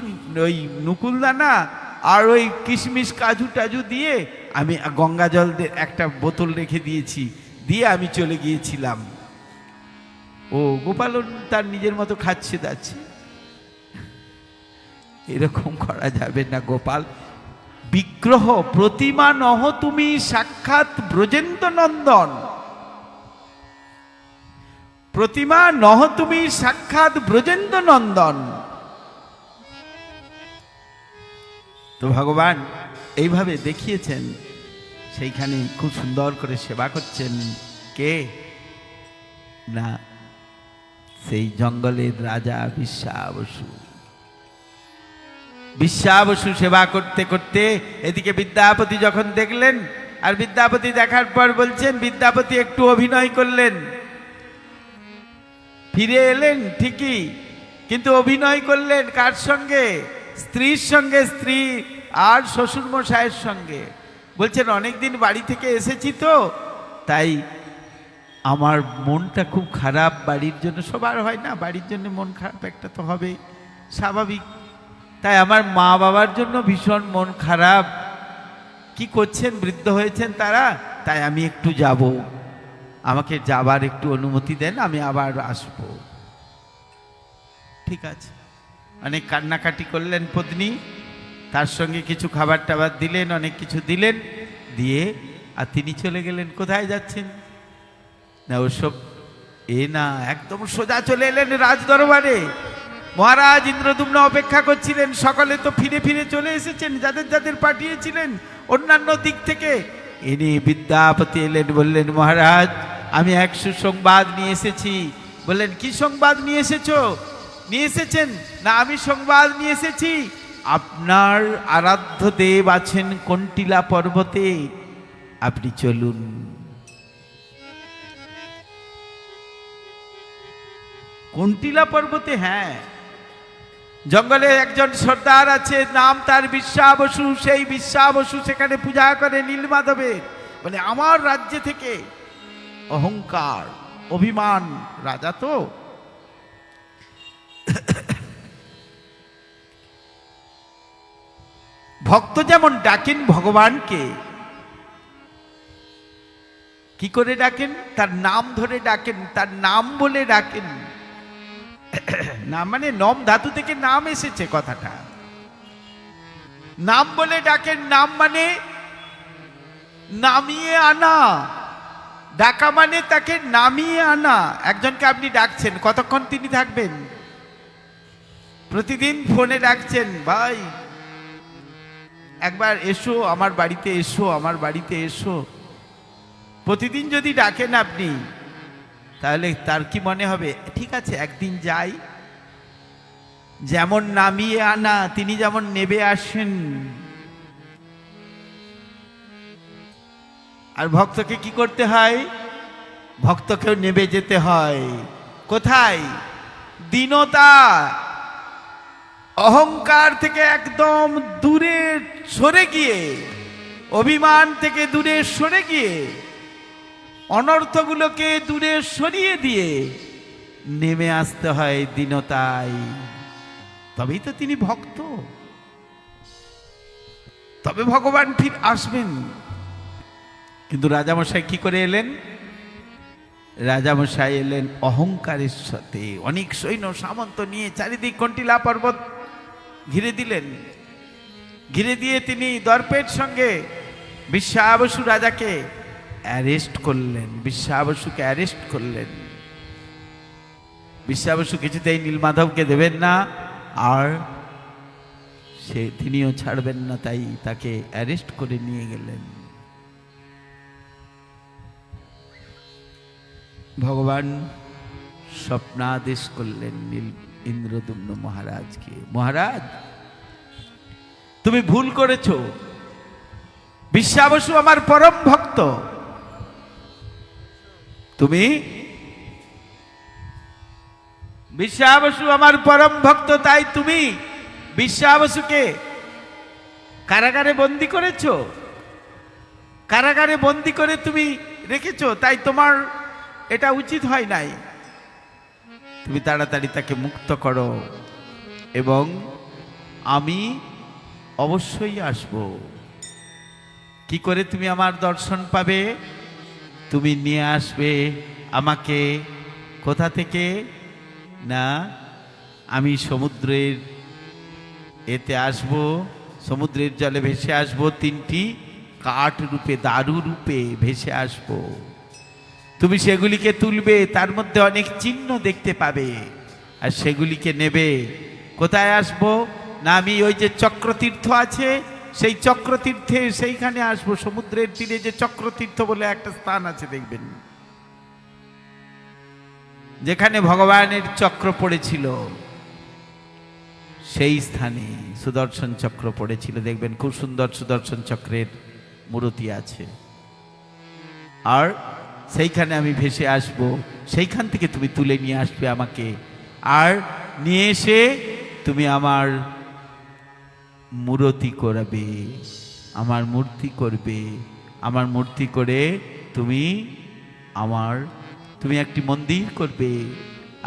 ওই নুকুলদানা আর ওই কিশমিশ কাজু টাজু দিয়ে আমি গঙ্গা জল একটা বোতল রেখে দিয়েছি, দিয়ে আমি চলে গিয়েছিলাম। ও গোপাল তার নিজের মতো খাচ্ছে যাচ্ছে। এরকম করা যাবে না। গোপাল বিগ্রহ, প্রতিমা নহ তুমি, সাক্ষাৎ ব্রজেন্দ্র নন্দন। প্রতিমা নহ তুমি, সাক্ষাৎ ব্রজেন্দ্র নন্দন। তো ভগবান এইভাবে দেখিয়েছেন, সেইখানে খুব সুন্দর করে সেবা করছেন। কে না? সেই জঙ্গলের রাজা বিশ্বাবসু। বিশ্বাবসু সেবা করতে করতে এদিকে বিদ্যাপতি যখন দেখলেন, আর বিদ্যাপতি দেখার পর বলছেন, বিদ্যাপতি একটু অভিনয় করলেন, ফিরে এলেন ঠিকই, কিন্তু অভিনয় করলেন কার সঙ্গে? স্ত্রীর সঙ্গে, স্ত্রী আর শ্বশুর মশাইয়ের সঙ্গে। বলছেন অনেকদিন বাড়ি থেকে এসেছি তো, তাই আমার মনটা খুব খারাপ বাড়ির জন্য। সবার হয় না, বাড়ির জন্য মন খারাপ একটা তো হবেই, স্বাভাবিক। তাই আমার মা বাবার জন্য ভীষণ মন খারাপ। কি করছেন? বৃদ্ধ হয়েছেন তারা, তাই আমি একটু যাব, আমাকে যাবার একটু অনুমতি দেন, আমি আবার আসব। ঠিক আছে। অনেক কান্নাকাটি করলেন পত্নী, তার সঙ্গে কিছু খাবার টাবার দিলেন, অনেক কিছু দিলেন, দিয়ে আর তিনি চলে গেলেন। কোথায় যাচ্ছেন? না ওসব না, একদম সোজা চলে এলেন রাজ দরবারে। মহারাজ ইন্দ্রদ্যুম্ন অপেক্ষা করছিলেন, সকলে তো ফিরে ফিরে চলে এসেছেন, যাদের যাদের পাঠিয়েছিলেন অন্যান্য দিক থেকে। এনে বিদ্যাপতি এলেন, বললেন মহারাজ আমি এক সুসংবাদ নিয়ে এসেছি। বললেন কি সংবাদ নিয়ে এসেছেন? না আমি সংবাদ নিয়ে এসেছি, আপনার আরাধ্য দেব আছেন কন্টিলা পর্বতে, আপনি চলুন। কন্টিলা পর্বতে? হ্যাঁ, জঙ্গলে একজন সর্দার আছে, নাম তার বিশ্বাবসু। সেই বিশ্বাবসু সেখানে পূজা করে নীলমাধবের। বলে আমার রাজ্য থেকে অহংকার, অভিমান, রাজা তো। ভক্ত যেমন ডাকেন ভগবানকে, কি করে ডাকেন? তার নাম ধরে ডাকেন, তার নাম বলে ডাকেন। নাম মানে নম ধাতু থেকে নাম এসেছে কথাটা। নাম বলে ডাকেন, নাম মানে নামিয়ে আনা। ডাকা মানে তাকে নামিয়ে আনা। একজনকে আপনি ডাকছেন, কতক্ষণ তিনি থাকবেন? প্রতিদিন ফোনে ডাকছেন, ভাই একবার এসো আমার বাড়িতে, এসো আমার বাড়িতে এসো। প্রতিদিন যদি ডাকেন আপনি, তাহলে তার কি মনে হবে, ঠিক আছে একদিন যাই। যেমন নামিয়ে আনা তিনি যেমন নেবে আসেন। আর ভক্তকে কি করতে হয়? ভক্তকেও নেবে যেতে হয়। কোথায়? দীনতা, অহংকার থেকে একদম দূরে সরে গিয়ে, অভিমান থেকে দূরে সরে গিয়ে, অনর্থগুলোকে দূরে সরিয়ে দিয়ে নেমে আসতে হয় দীনতায়। তবেই তো তিনি ভক্ত, তবে ভগবান ফির আসবেন। কিন্তু রাজামশাই কি করে এলেন? রাজামশাই এলেন অহংকারের সাথে, অনেক সৈন্য সামন্ত নিয়ে চারিদিক কন্টিলা পর্বত ঘিরে দিলেন। ঘিরে দিয়ে তিনি দর্পের সঙ্গে বিশ্বাবসু রাজাকে অ্যারেস্ট করলেন। বিশ্বাবসুকে অ্যারেস্ট করলেন। বিশ্বাবসু কিছুতেই নীলমাধবকে দেবেন না, আর তিনিও ছাড়বেন না, তাই তাকে অ্যারেস্ট করে নিয়ে গেলেন। ভগবান স্বপ্নাদেশ করলেন ইন্দ্রদুম্ন মহারাজকে, মহারাজ তুমি ভুল করেছ। বিশ্বাবসু আমার পরম ভক্ত, বিশ্বাবসু আমার পরম ভক্ত, তাই তুমি বিশ্বাবসুকে কারাগারে বন্দী করেছো, কারাগারে বন্দী করে তুমি রেখেছো, তাই তোমার এটা উচিত হয় নাই। তুমি তাড়াতাড়ি তাকে মুক্ত করো এবং আমি অবশ্যই আসব। কি করে তুমি আমার দর্শন পাবে? তুমি নিয়ে আসবে আমাকে কোথা থেকে? না, আমি সমুদ্রের এতে আসব, সমুদ্রের জলে ভেসে আসব, তিনটি কাঠ রূপে, দারু রূপে ভেসে আসব। তুমি সেগুলিকে তুলবে, তার মধ্যে অনেক চিহ্ন দেখতে পাবে, আর সেগুলিকে নেবে। কোথায় আসব? না, আমি ওই যে চক্রতীর্থ আছে, সেই চক্রতীর্থে সেইখানে আসবো। সমুদ্রের তীরে যে চক্রতীর্থ বলে একটা স্থান আছে দেখবেন, যেখানে ভগবানের চক্র পড়েছিল, সেই স্থানে সুদর্শন চক্র পড়েছিল। দেখবেন খুব সুন্দর সুদর্শন চক্রের মূর্তি আছে। আর সেইখানে আমি ভেসে আসব, সেইখান থেকে তুমি তুলে নিয়ে আসবে আমাকে, আর নিয়ে এসে তুমি আমার মূর্তি করবে, আমার মূর্তি করবে। আমার মূর্তি করে তুমি তুমি একটি মন্দির করবে,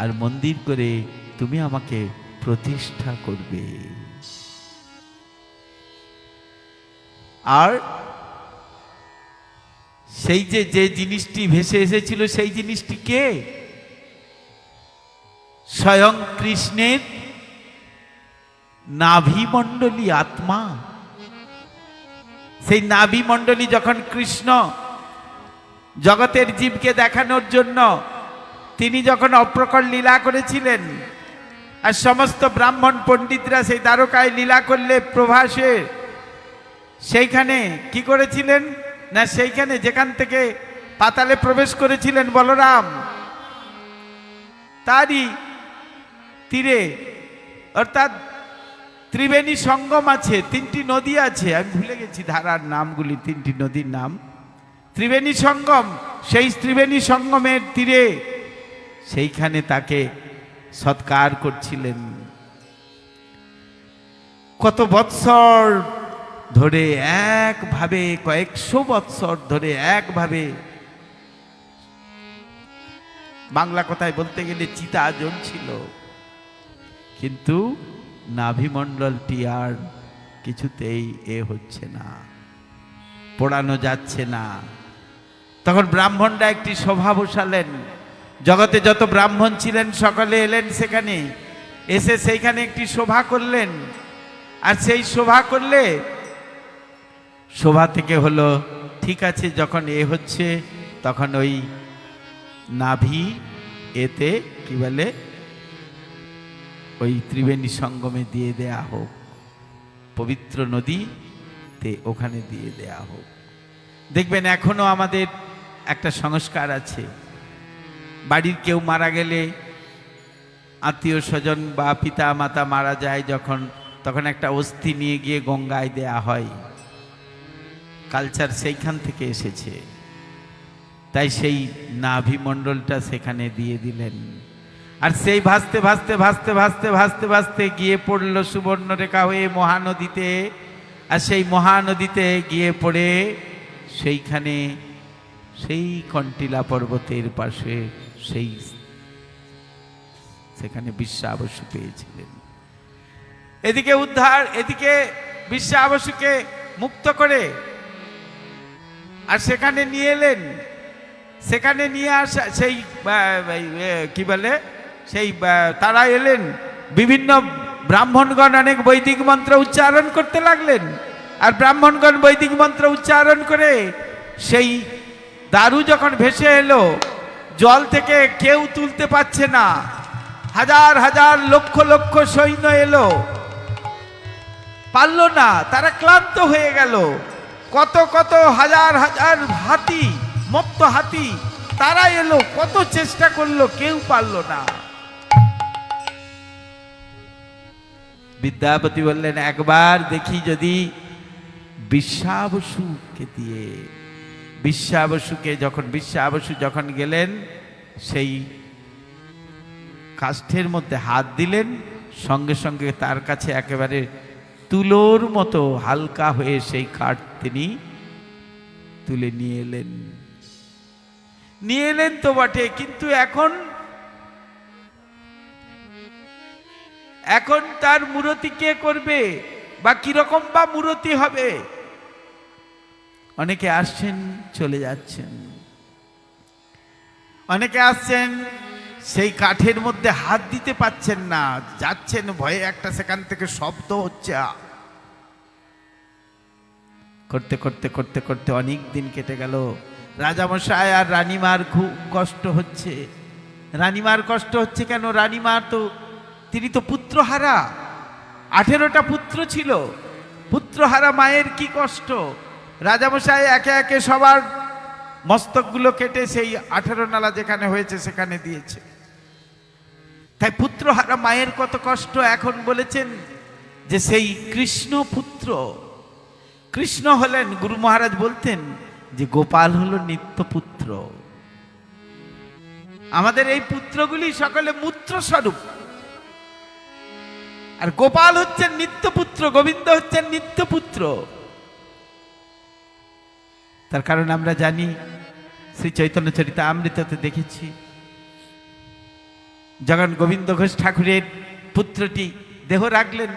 আর মন্দির করে তুমি আমাকে প্রতিষ্ঠা করবে। আর সেই যে জিনিসটি ভেসে এসেছিল, সেই জিনিসটি কে? স্বয়ং কৃষ্ণের নাভিমণ্ডলী আত্মা। সেই নাভিমণ্ডলী যখন কৃষ্ণ জগতের জীবকে দেখানোর জন্য তিনি যখন অপ্রকট লীলা করেছিলেন, আর সমস্ত ব্রাহ্মণ পণ্ডিতরা সেই দ্বারকায় লীলা করলে প্রভাসে, সেইখানে কি করেছিলেন? না, সেইখানে যেখান থেকে পাতালে প্রবেশ করেছিলেন বলরাম, তারই তীরে, অর্থাৎ ত্রিবেণী সঙ্গম আছে, তিনটি নদী আছে, আমি ভুলে গেছি ধারার নামগুলি, তিনটি নদীর নাম। ত্রিবেণী সঙ্গম, সেই ত্রিবেণী সঙ্গমের তীরে সেইখানে তাকে সৎকার করছিলেন। কত বৎসর ধরে একভাবে, কয়েকশো বৎসর ধরে একভাবে, বাংলা কথায় বলতে গেলে চিতা জ্বলছিল, কিন্তু নাভিমণ্ডলটি আর কিছুতেই হচ্ছে না, পোড়ানো যাচ্ছে না। তখন ব্রাহ্মণরা একটি সভা বসালেন। জগতে যত ব্রাহ্মণ ছিলেন সকলে এলেন সেখানে, এসে সেইখানে একটি সভা করলেন। আর সেই সভা করলে, সভা থেকে হলো, ঠিক আছে যখন হচ্ছে, তখন ওই নাভি এতে কি বলে, ওই ত্রিবেণী সঙ্গমে দিয়ে দেয়া হোক, পবিত্র নদী ওখানে দিয়ে দেয়া হোক। দেখবেন এখনো আমাদের একটা সংস্কার আছে, বাড়ির কেউ মারা গেলে, আত্মীয় স্বজন বা পিতা মাতা মারা যায় যখন, তখন একটা অস্থি নিয়ে গিয়ে গঙ্গায় দেয়া হয়। কালচার সেইখান থেকে এসেছে, তাই সেই নাভিমণ্ডলটা সেখানে দিয়ে দিলেন। আর সেই ভাসতে ভাসতে ভাসতে ভাসতে ভাসতে ভাসতে গিয়ে পড়ল সুবর্ণরেখা হয়ে মহানদীতে। আর সেই মহানদীতে গিয়ে পড়ে সেইখানে সেই কন্টিলা পর্বতের পাশে সেখানে বিশ্বাবসু পেয়েছিলেন। এদিকে উদ্ধার, এদিকে বিশ্বাবসুকে মুক্ত করে আর সেখানে নিয়ে এলেন। সেখানে নিয়ে আসা সেই কি বলে, সেই তারা এলেন, বিভিন্ন ব্রাহ্মণগণ অনেক বৈদিক মন্ত্র উচ্চারণ করতে লাগলেন। আর ব্রাহ্মণগণ বৈদিক মন্ত্র উচ্চারণ করে সেই দারু যখন ভেসে এলো, জল থেকে কেউ তুলতে পারছে না, হাজার হাজার লক্ষ লক্ষ সৈন্য এলো, পারল না, তারা ক্লান্ত হয়ে গেল। কত কত হাজার হাজার হাতি, মত্ত হাতি, তারা এলো, কত চেষ্টা করলো, কেউ পারল না। বিদ্যাপতি বললেন, একবার দেখি যদি বিশ্বাবসুকে দিয়ে। বিশ্বাবসু যখন গেলেন, সেই কাষ্ঠের মধ্যে হাত দিলেন, সঙ্গে সঙ্গে তার কাছে একেবারে তুলোর মতো হালকা হয়ে সেই কাঠ তিনি তুলে নিয়ে এলেন তো বটে, কিন্তু এখন তার মূরতি কে করবে, বা কিরকম বা মূরতি হবে? অনেকে আসছেন, চলে যাচ্ছেন। অনেকে আসছেন, সেই কাঠের মধ্যে হাত দিতে পাচ্ছেন না, যাচ্ছেন ভয়ে, একটা সেখান থেকে শব্দ হচ্ছে। করতে করতে করতে করতে অনেক দিন কেটে গেল। রাজামশাই আর রানীমার খুব কষ্ট হচ্ছে। রানীমার কষ্ট হচ্ছে কেন? রানীমার তো, তিনি তো পুত্রহারা, 18টা পুত্র ছিল, পুত্রহারা মায়ের কি কষ্ট। রাজামশাই একে একে সবার মস্তকগুলো কেটে সেই 18 নালা যেখানে হয়েছে সেখানে দিয়েছে। তাই পুত্রহারা মায়ের কত কষ্ট। এখন বলেছেন যে সেই কৃষ্ণ পুত্র, কৃষ্ণ হলেন, গুরু মহারাজ বলতেন যে গোপাল হলো নিত্যপুত্র। আমাদের এই পুত্রগুলি সকলে মূত্র স্বরূপ, আর গোপাল হচ্ছেন নিত্যপুত্র, গোবিন্দ হচ্ছেন নিত্যপুত্র। তার কারণ আমরা জানি, শ্রী চৈতন্য চরিতামৃততে দেখেছি, যখন গোবিন্দ ঘোষ ঠাকুরের পুত্রটি দেহ রাখলেন,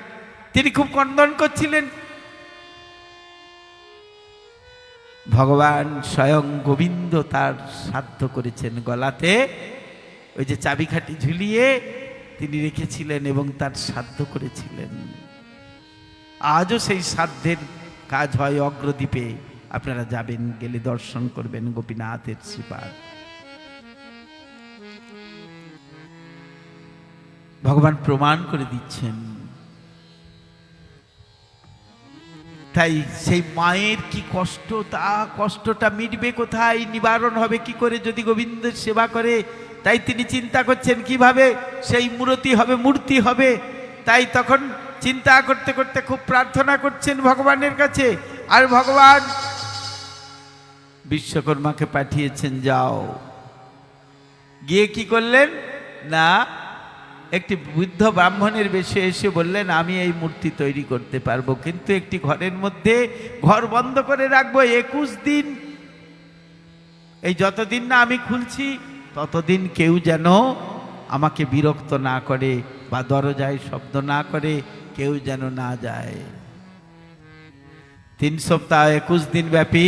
তিনি খুব ক্রন্দন করছিলেন। ভগবান স্বয়ং গোবিন্দ তার শ্রাদ্ধ করেছেন, গলাতে ওই যে চাবিকাঠি ঝুলিয়ে তিনি রেখেছিলেন এবং তার শ্রাদ্ধ করেছিলেন। আজও সেই শ্রাদ্ধের কাজ হয় অগ্রদ্বীপে। আপনারা যাবেন, গেলে দর্শন করবেন গোপীনাথের শ্রীপাদ। ভগবান প্রমাণ করে দিচ্ছেন। তাই সেই মায়ের কি কষ্ট, তা কষ্টটা মিটবে কোথায়, নিবারণ হবে কি করে যদি গোবিন্দের সেবা করে? তাই তিনি চিন্তা করছেন কিভাবে সেই মূর্তি হবে। তাই তখন চিন্তা করতে করতে খুব প্রার্থনা করছেন ভগবানের কাছে। আর ভগবান বিশ্বকর্মাকে পাঠিয়েছেন, যাও। গিয়ে কি করলেন না, একটি বৃদ্ধ ব্রাহ্মণের বেশে এসে বললেন, আমি এই মূর্তি তৈরি করতে পারবো, কিন্তু একটি ঘরের মধ্যে ঘর বন্ধ করে রাখবো 21 দিন। এই যতদিন না আমি খুলছি ততদিন কেউ যেন আমাকে বিরক্ত না করে বা দরজায় শব্দ না করে, কেউ যেন না যায়। 3 সপ্তাহ 21 দিন ব্যাপী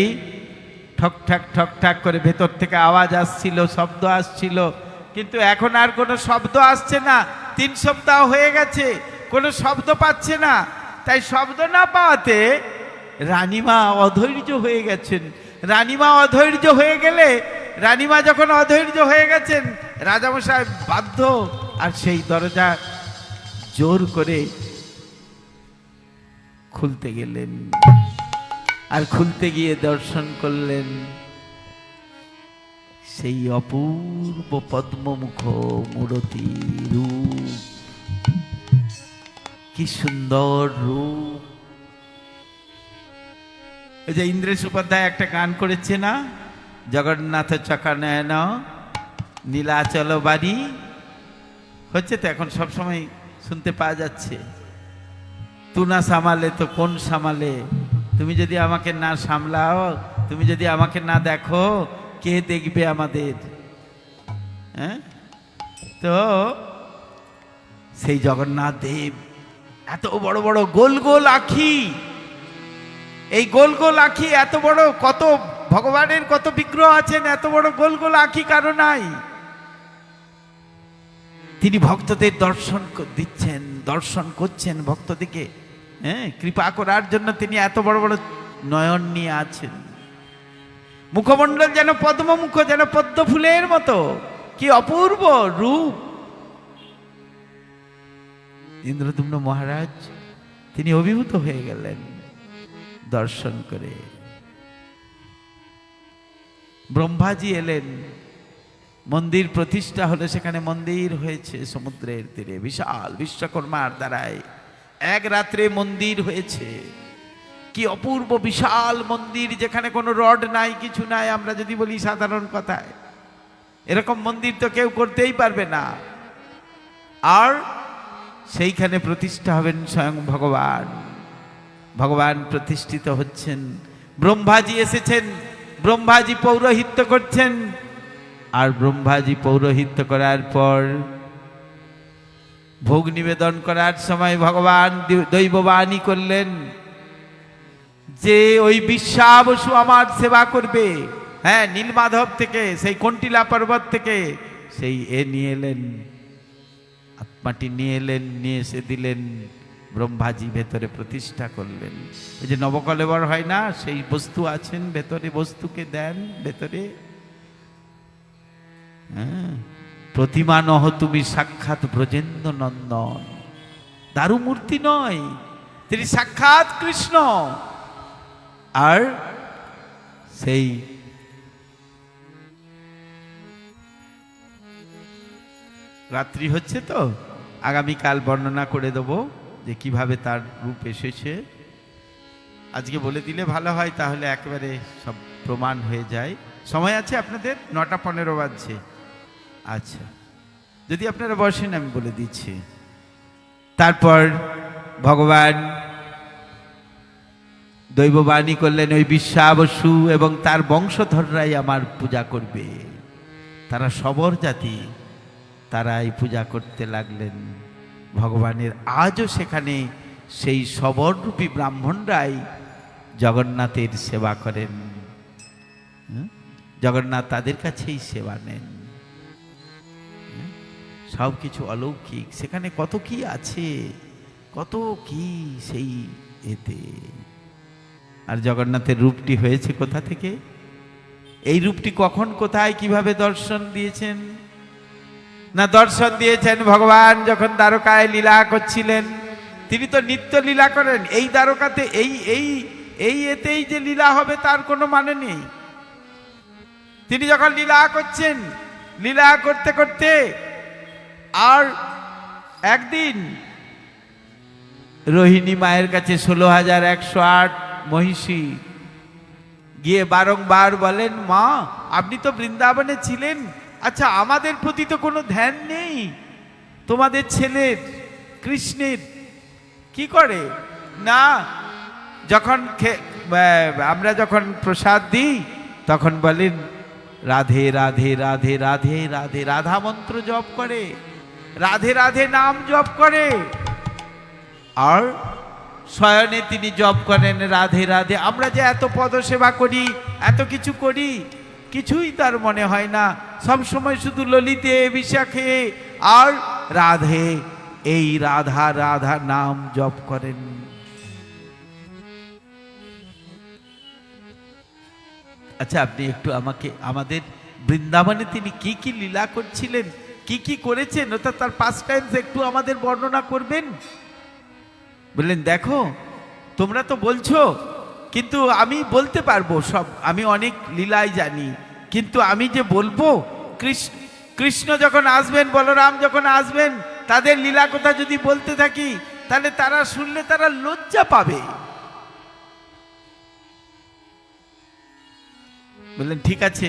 ঠক ঠাক ঠক ঠাক করে ভেতর থেকে আওয়াজ আসছিল, শব্দ আসছিল, কিন্তু এখন আর কোনো শব্দ আসছে না। 3 সপ্তাহ হয়ে গেছে, কোনো শব্দ পাচ্ছে না। তাই শব্দ না পাওয়াতে রানীমা অধৈর্য হয়ে গেছেন। রানীমা অধৈর্য হয়ে গেলে, রানীমা যখন অধৈর্য হয়ে গেছেন, রাজামশাই বাধ্য আর সেই দরজা জোর করে খুলতে গেলেন। আর খুলতে গিয়ে দর্শন করলেন সেই অপূর্ব পদ্মমুখ মূরতি রূপ। কি সুন্দর রূপ! এই যে ইন্দ্রেশ উপাধ্যায় একটা গান করেছে না, জগন্নাথ চকানয়ন নীলাচল বাড়ি, হচ্ছে তো এখন সব সময় শুনতে পাওয়া যাচ্ছে। তু না সামালে তো কোন সামালে, তুমি যদি আমাকে না সামলাও, তুমি যদি আমাকে না দেখো, কে দেখবে আমাদের? হ্যাঁ, তো সেই জগন্নাথ দেব এত বড় বড় গোল গোল আখি, এই গোল গোল আখি এত বড়, কত ভগবানের কত বিগ্রহ আছেন, এত বড় গোল গোল আখি কারো নাই। তিনি ভক্তদের দর্শন দিচ্ছেন, দর্শন করছেন ভক্তদিকে, হ্যাঁ, কৃপা করার জন্য তিনি এত বড় বড় নয়ন নিয়ে আছেন। মুখমণ্ডল যেন পদ্মমুখ, যেন পদ্ম ফুলের মতো, কি অপূর্ব রূপ! ইন্দ্রদ্যুম্ন মহারাজ তিনি অভিভূত হয়ে গেলেন দর্শন করে। ব্রহ্মাজি এলেন, মন্দির প্রতিষ্ঠা হলো, সেখানে মন্দির হয়েছে সমুদ্রের তীরে, বিশাল বিশ্বকর্মার দ্বারায় এক রাত্রে মন্দির হয়েছে। কি অপূর্ব বিশাল মন্দির, যেখানে কোনো রড নাই, কিছু নাই। আমরা যদি বলি সাধারণ কথায়, এরকম মন্দির তো কেউ করতেই পারবে না। আর সেইখানে প্রতিষ্ঠা হবেন স্বয়ং ভগবান। ভগবান প্রতিষ্ঠিত হচ্ছেন, ব্রহ্মাজি এসেছেন, ব্রহ্মাজি পৌরোহিত্য করছেন। আর ব্রহ্মাজি পৌরোহিত্য করার পর ভোগ নিবেদন করার সময় ভগবান দৈববাণী করলেন যে ওই বিশ্বাবসু আমার সেবা করবে। হ্যাঁ, নীলমাধব থেকে, সেই কন্টিলা পর্বত থেকে সেই নিয়ে এলেন, আত্মাটি নিয়ে এলেন, নিয়ে এসে দিলেন, ব্রহ্মাজি ভেতরে প্রতিষ্ঠা করলেন। ওই যে নবকলেবর হয় না, সেই বস্তু আছেন ভেতরে, বস্তুকে দেন ভেতরে। হ্যাঁ, প্রতিমা নহ তুমি সাক্ষাৎ ব্রজেন্দ্র নন্দন, দারু মূর্তি নয়, তিনি সাক্ষাৎ কৃষ্ণ। আর সেই রাত্রি হচ্ছে তো, আগামীকাল বর্ণনা করে দেব যে কিভাবে তার রূপ এসেছে। আজকে বলে দিলে ভালো হয়, তাহলে একেবারে সব প্রমাণ হয়ে যায়। সময় আছে আপনাদের? 9:15 বাজছে। আচ্ছা, যদি আপনারা বসেন আমি বলে দিচ্ছি। তারপর ভগবান দৈববাণী করলেন, ওই বিশ্বাবসু এবং তার বংশধররাই আমার পূজা করবে। তারা সবর জাতি, তারাই পূজা করতে লাগলেন ভগবানের। আজও সেখানে সেই সবররূপী ব্রাহ্মণরাই জগন্নাথের সেবা করেন। জগন্নাথ তাদের কাছেই সেবা নেন। সব কিছু অলৌকিক, সেখানে কত কি আছে, কত কি সেই এতে। আর জগন্নাথের রূপটি হয়েছে কোথা থেকে? এই রূপটি কখন, কোথায়, কিভাবে দর্শন দিয়েছেন? না, দর্শন দিয়েছেন ভগবান যখন দ্বারকায় লীলা করছিলেন। তিনি তো নিত্য লীলা করেন। এই দ্বারকাতে এই এতেই যে লীলা হবে তার কোনো মানে নেই। তিনি যখন লীলা করছেন, লীলা করতে করতে আর একদিন রোহিণী মায়ের কাছে 16,108 মহিষী গিয়ে বারংবার বলেন, মা আপনি তো বৃন্দাবনে ছিলেন, আচ্ছা আমাদের প্রতি তো কোনো ধ্যান নেই, তোমাদের ছেলের কৃষ্ণের কি করে না? যখন আমরা যখন প্রসাদ দিই তখন বলেন রাধে রাধে রাধে রাধে রাধে, রাধা মন্ত্র জপ করে, রাধে রাধে নাম জপ করে। আর শয়নে তিনি জপ করেন রাধে রাধে। আমরা যে এত পদসেবা করি, এত কিছু করি, কিছুই তার মনে হয় না। সব সময় শুধু ললিতে বিশাখে আর রাধে, এই রাধা রাধা নাম জপ করেন। আচ্ছা, আপনি একটু আমাকে আমাদের বৃন্দাবনে তিনি কি কি লীলা করছিলেন, কি কি করেছেন, অর্থাৎ তার পাস্ট টাইমস একটু আমাদের বর্ণনা করবেন। বললেন, দেখো তোমরা তো বলছো কিন্তু আমি বলতে পারবো সব, আমি অনেক লীলাই জানি, কিন্তু আমি যে বলবো কৃষ্ণ যখন আসবেন, বলরাম যখন আসবেন, তাদের লীলা কথা যদি বলতে থাকি তাহলে তারা শুনলে তারা লজ্জা পাবে। বললেন ঠিক আছে,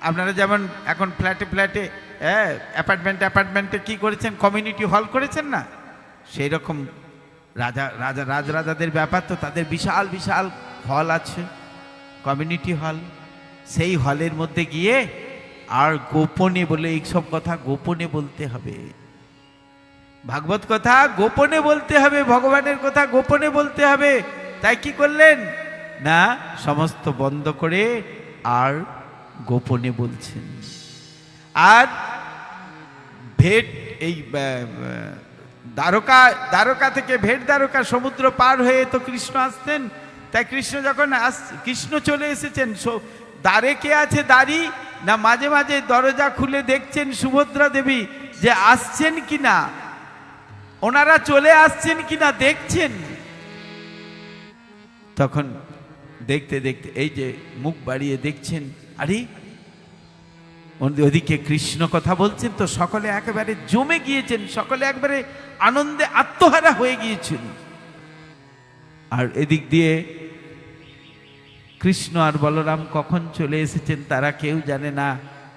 আপনারা যেমন এখন ফ্ল্যাটে ফ্ল্যাটে অ্যাপার্টমেন্টে কি করেছেন, কমিউনিটি হল করেছেন না, সেই রকম রাজাদের ব্যাপার তো, তাদের বিশাল বিশাল হল আছে, কমিউনিটি হল। সেই হলের মধ্যে গিয়ে আর গোপনে বলে, এইসব কথা গোপনে বলতে হবে, ভাগবত কথা গোপনে বলতে হবে, ভগবানের কথা গোপনে বলতে হবে। তাই কি করলেন না, সমস্ত বন্ধ করে আর গোপনে বলছেন। আর ভেট এই দ্বারকা থেকে ভেট দ্বারকা সমুদ্র পার হয়ে তো কৃষ্ণ আসতেন। তাই কৃষ্ণ যখন কৃষ্ণ চলে এসেছেন, দ্বারে কে আছে দাঁড়ি না, মাঝে মাঝে দরজা খুলে দেখছেন সুভদ্রা দেবী যে আসছেন কিনা, ওনারা চলে আসছেন কিনা দেখছেন। তখন দেখতে দেখতে এই যে মুখ বাড়িয়ে দেখছেন, আরে ওদিকে কৃষ্ণ কথা বলছেন, তো সকলে একেবারে জমে গিয়েছেন, সকলে একবারে আনন্দে আত্মহারা হয়ে গিয়েছেন। আর এদিক দিয়ে কৃষ্ণ আর বলরাম কখন চলে এসেছেন তারা কেউ জানে না।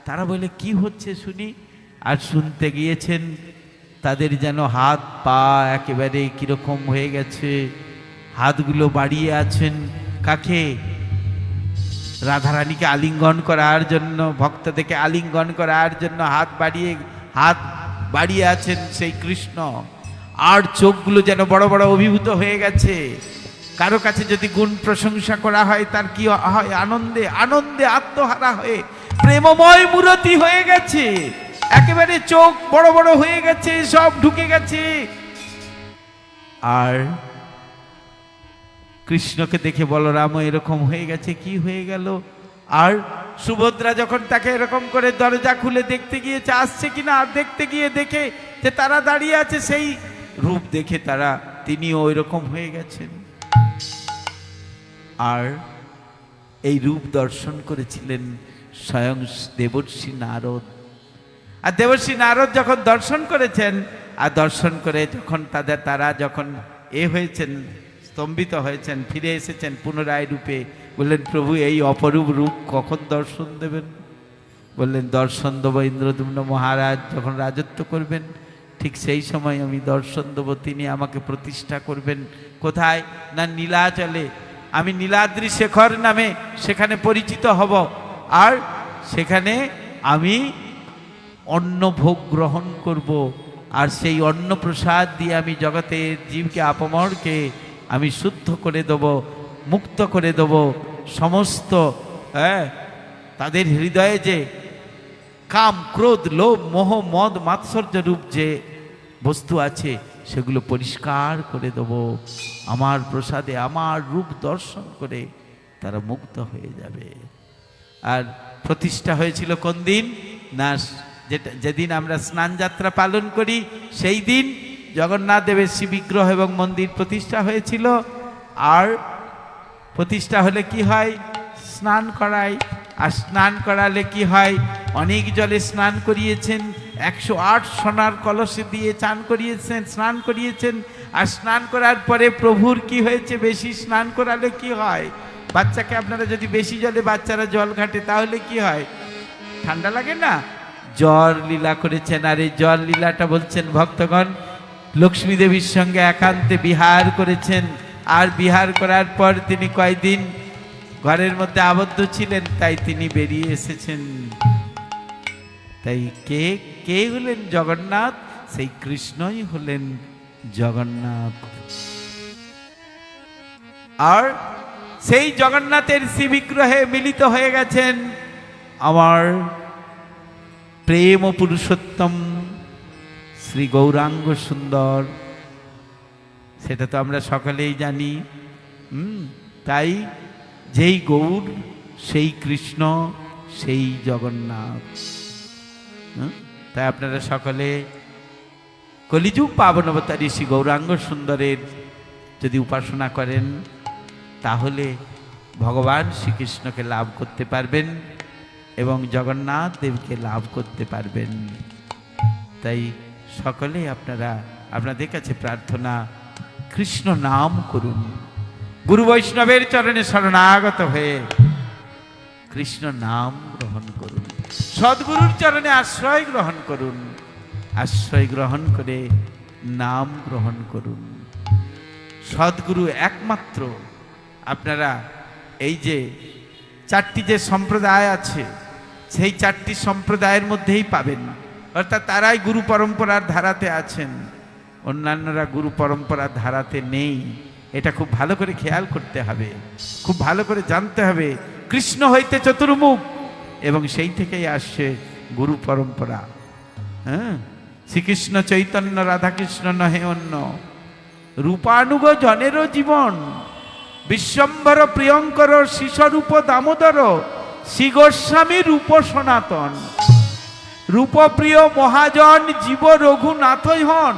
তারা বলে কি হচ্ছে শুনি, আর শুনতে গিয়েছেন তাদের যেন হাত পা একেবারে কিরকম হয়ে গেছে, হাতগুলো বাড়িয়ে আছেন কাকে, রাধারানীকে আলিঙ্গন করার জন্য, ভক্তদেরকে আলিঙ্গন করার জন্য হাত বাড়িয়ে আছেন সেই কৃষ্ণ। আর চোখগুলো যেন বড় বড় অভিভূত হয়ে গেছে। কারো কাছে যদি গুণ প্রশংসা করা হয় তার কি হয়, আনন্দে আনন্দে আত্মহারা হয়ে প্রেমময় মূরতি হয়ে গেছে, একেবারে চোখ বড় বড় হয়ে গেছে, সব ঢুকে গেছে। আর কৃষ্ণকে দেখে বলরামও এরকম হয়ে গেছে, কি হয়ে গেল। আর সুভদ্রা যখন তাকে এরকম করে দরজা খুলে দেখতে গিয়েছে আসছে কিনা, আর দেখতে গিয়ে দেখে যে তারা দাঁড়িয়ে আছে, সেই রূপ দেখে তিনিও ওই রকম হয়ে গেছেন। আর এই রূপ দর্শন করেছিলেন স্বয়ং দেবর্ষি নারদ। আর দেবর্ষি নারদ যখন দর্শন করেছেন, আর দর্শন করে যখন তারা যখন হয়েছেন, স্তম্ভিত হয়েছেন, ফিরে এসেছেন পুনরায় রূপে, বললেন প্রভু এই অপরূপ রূপ কখন দর্শন দেবেন। বললেন দর্শন দেব ইন্দ্রদ্যুম্ন মহারাজ যখন রাজত্ব করবেন, ঠিক সেই সময় আমি দর্শন দেব, তিনি আমাকে প্রতিষ্ঠা করবেন। কোথায় না নীলাচলে, আমি নীলাদ্রি শেখর নামে সেখানে পরিচিত হব। আর সেখানে আমি অন্ন ভোগ গ্রহণ করব, আর সেই অন্ন প্রসাদ দিয়ে আমি জগতের জীবকে আপমরকে আমি শুদ্ধ করে দেব, মুক্ত করে দেব। সমস্ত তাদের হৃদয়ে যে কাম ক্রোধ লোভ মোহ মদ মাৎসর্য রূপ যে বস্তু আছে সেগুলো পরিষ্কার করে দেব। আমার প্রসাদে আমার রূপ দর্শন করে তারা মুক্ত হয়ে যাবে। আর প্রতিষ্ঠা হয়েছিল কোন দিন না, যেদিন আমরা স্নান যাত্রা পালন করি সেই দিন জগন্নাথ দেবের শ্রী বিগ্রহ এবং মন্দির প্রতিষ্ঠা হয়েছিল। আর প্রতিষ্ঠা হলে কি হয়, স্নান করায়। আর স্নান করালে কি হয়, অনেক জলে স্নান করিয়েছেন, 108 সোনার কলসে দিয়ে স্নান করিয়েছেন। আর স্নান করার পরে প্রভুর কি হয়েছে, বেশি স্নান করালে কি হয়, বাচ্চাকে আপনারা যদি বেশি জলে বাচ্চারা জল ঘাটে তাহলে কি হয়, ঠান্ডা লাগে না, জ্বর লীলা করেছেন। আর এই জ্বর লীলাটা বলছেন ভক্তগণ লক্ষ্মী দেবীর সঙ্গে একান্তে বিহার করেছেন। আর বিহার করার পর তিনি কয়দিন ঘরের মধ্যে আবদ্ধ ছিলেন, তাই তিনি বেরিয়ে এসেছেন। তাই কে হলেন জগন্নাথ, সেই কৃষ্ণই হলেন জগন্নাথ। আর সেই জগন্নাথের শ্রী বিগ্রহে মিলিত হয়ে গেছেন আমার প্রেম পুরুষোত্তম শ্রী গৌরাঙ্গ সুন্দর। সেটা তো আমরা সকলেই জানি। তাই যেই গৌর সেই কৃষ্ণ সেই জগন্নাথ। তাই আপনারা সকলে কলিযুগ পাবন অবতারী শ্রী গৌরাঙ্গ সুন্দরের যদি উপাসনা করেন তাহলে ভগবান শ্রীকৃষ্ণকে লাভ করতে পারবেন এবং জগন্নাথ দেবকে লাভ করতে পারবেন। তাই সকলে আপনারা আপনাদের কাছে প্রার্থনা, কৃষ্ণ নাম করুন, গুরু বৈষ্ণবের চরণে শরণাগত হয়ে কৃষ্ণ নাম গ্রহণ করুন, সদ্গুরুর চরণে আশ্রয় গ্রহণ করুন, আশ্রয় গ্রহণ করে নাম গ্রহণ করুন। সদ্গুরু একমাত্র আপনারা এই যে চারটি যে সম্প্রদায় আছে সেই চারটি সম্প্রদায়ের মধ্যেই পাবেন, অর্থাৎ তারাই গুরু পরম্পরার ধারাতে আছেন, অন্যান্যরা গুরু পরম্পরার ধারাতে নেই। এটা খুব ভালো করে খেয়াল করতে হবে, খুব ভালো করে জানতে হবে। কৃষ্ণ হইতে চতুর্মুখ এবং সেই থেকেই আসছে গুরু পরম্পরা। হ্যাঁ, শ্রীকৃষ্ণ চৈতন্য রাধাকৃষ্ণ নহে অন্য, রূপানুগ জনেরও জীবন, বিশ্বম্ভর প্রিয়ঙ্কর শিশরূপ দামোদর, শ্রী গোস্বামী রূপ সনাতন। রূপপ্রিয় মহাজন জীব রঘুনাথই হন,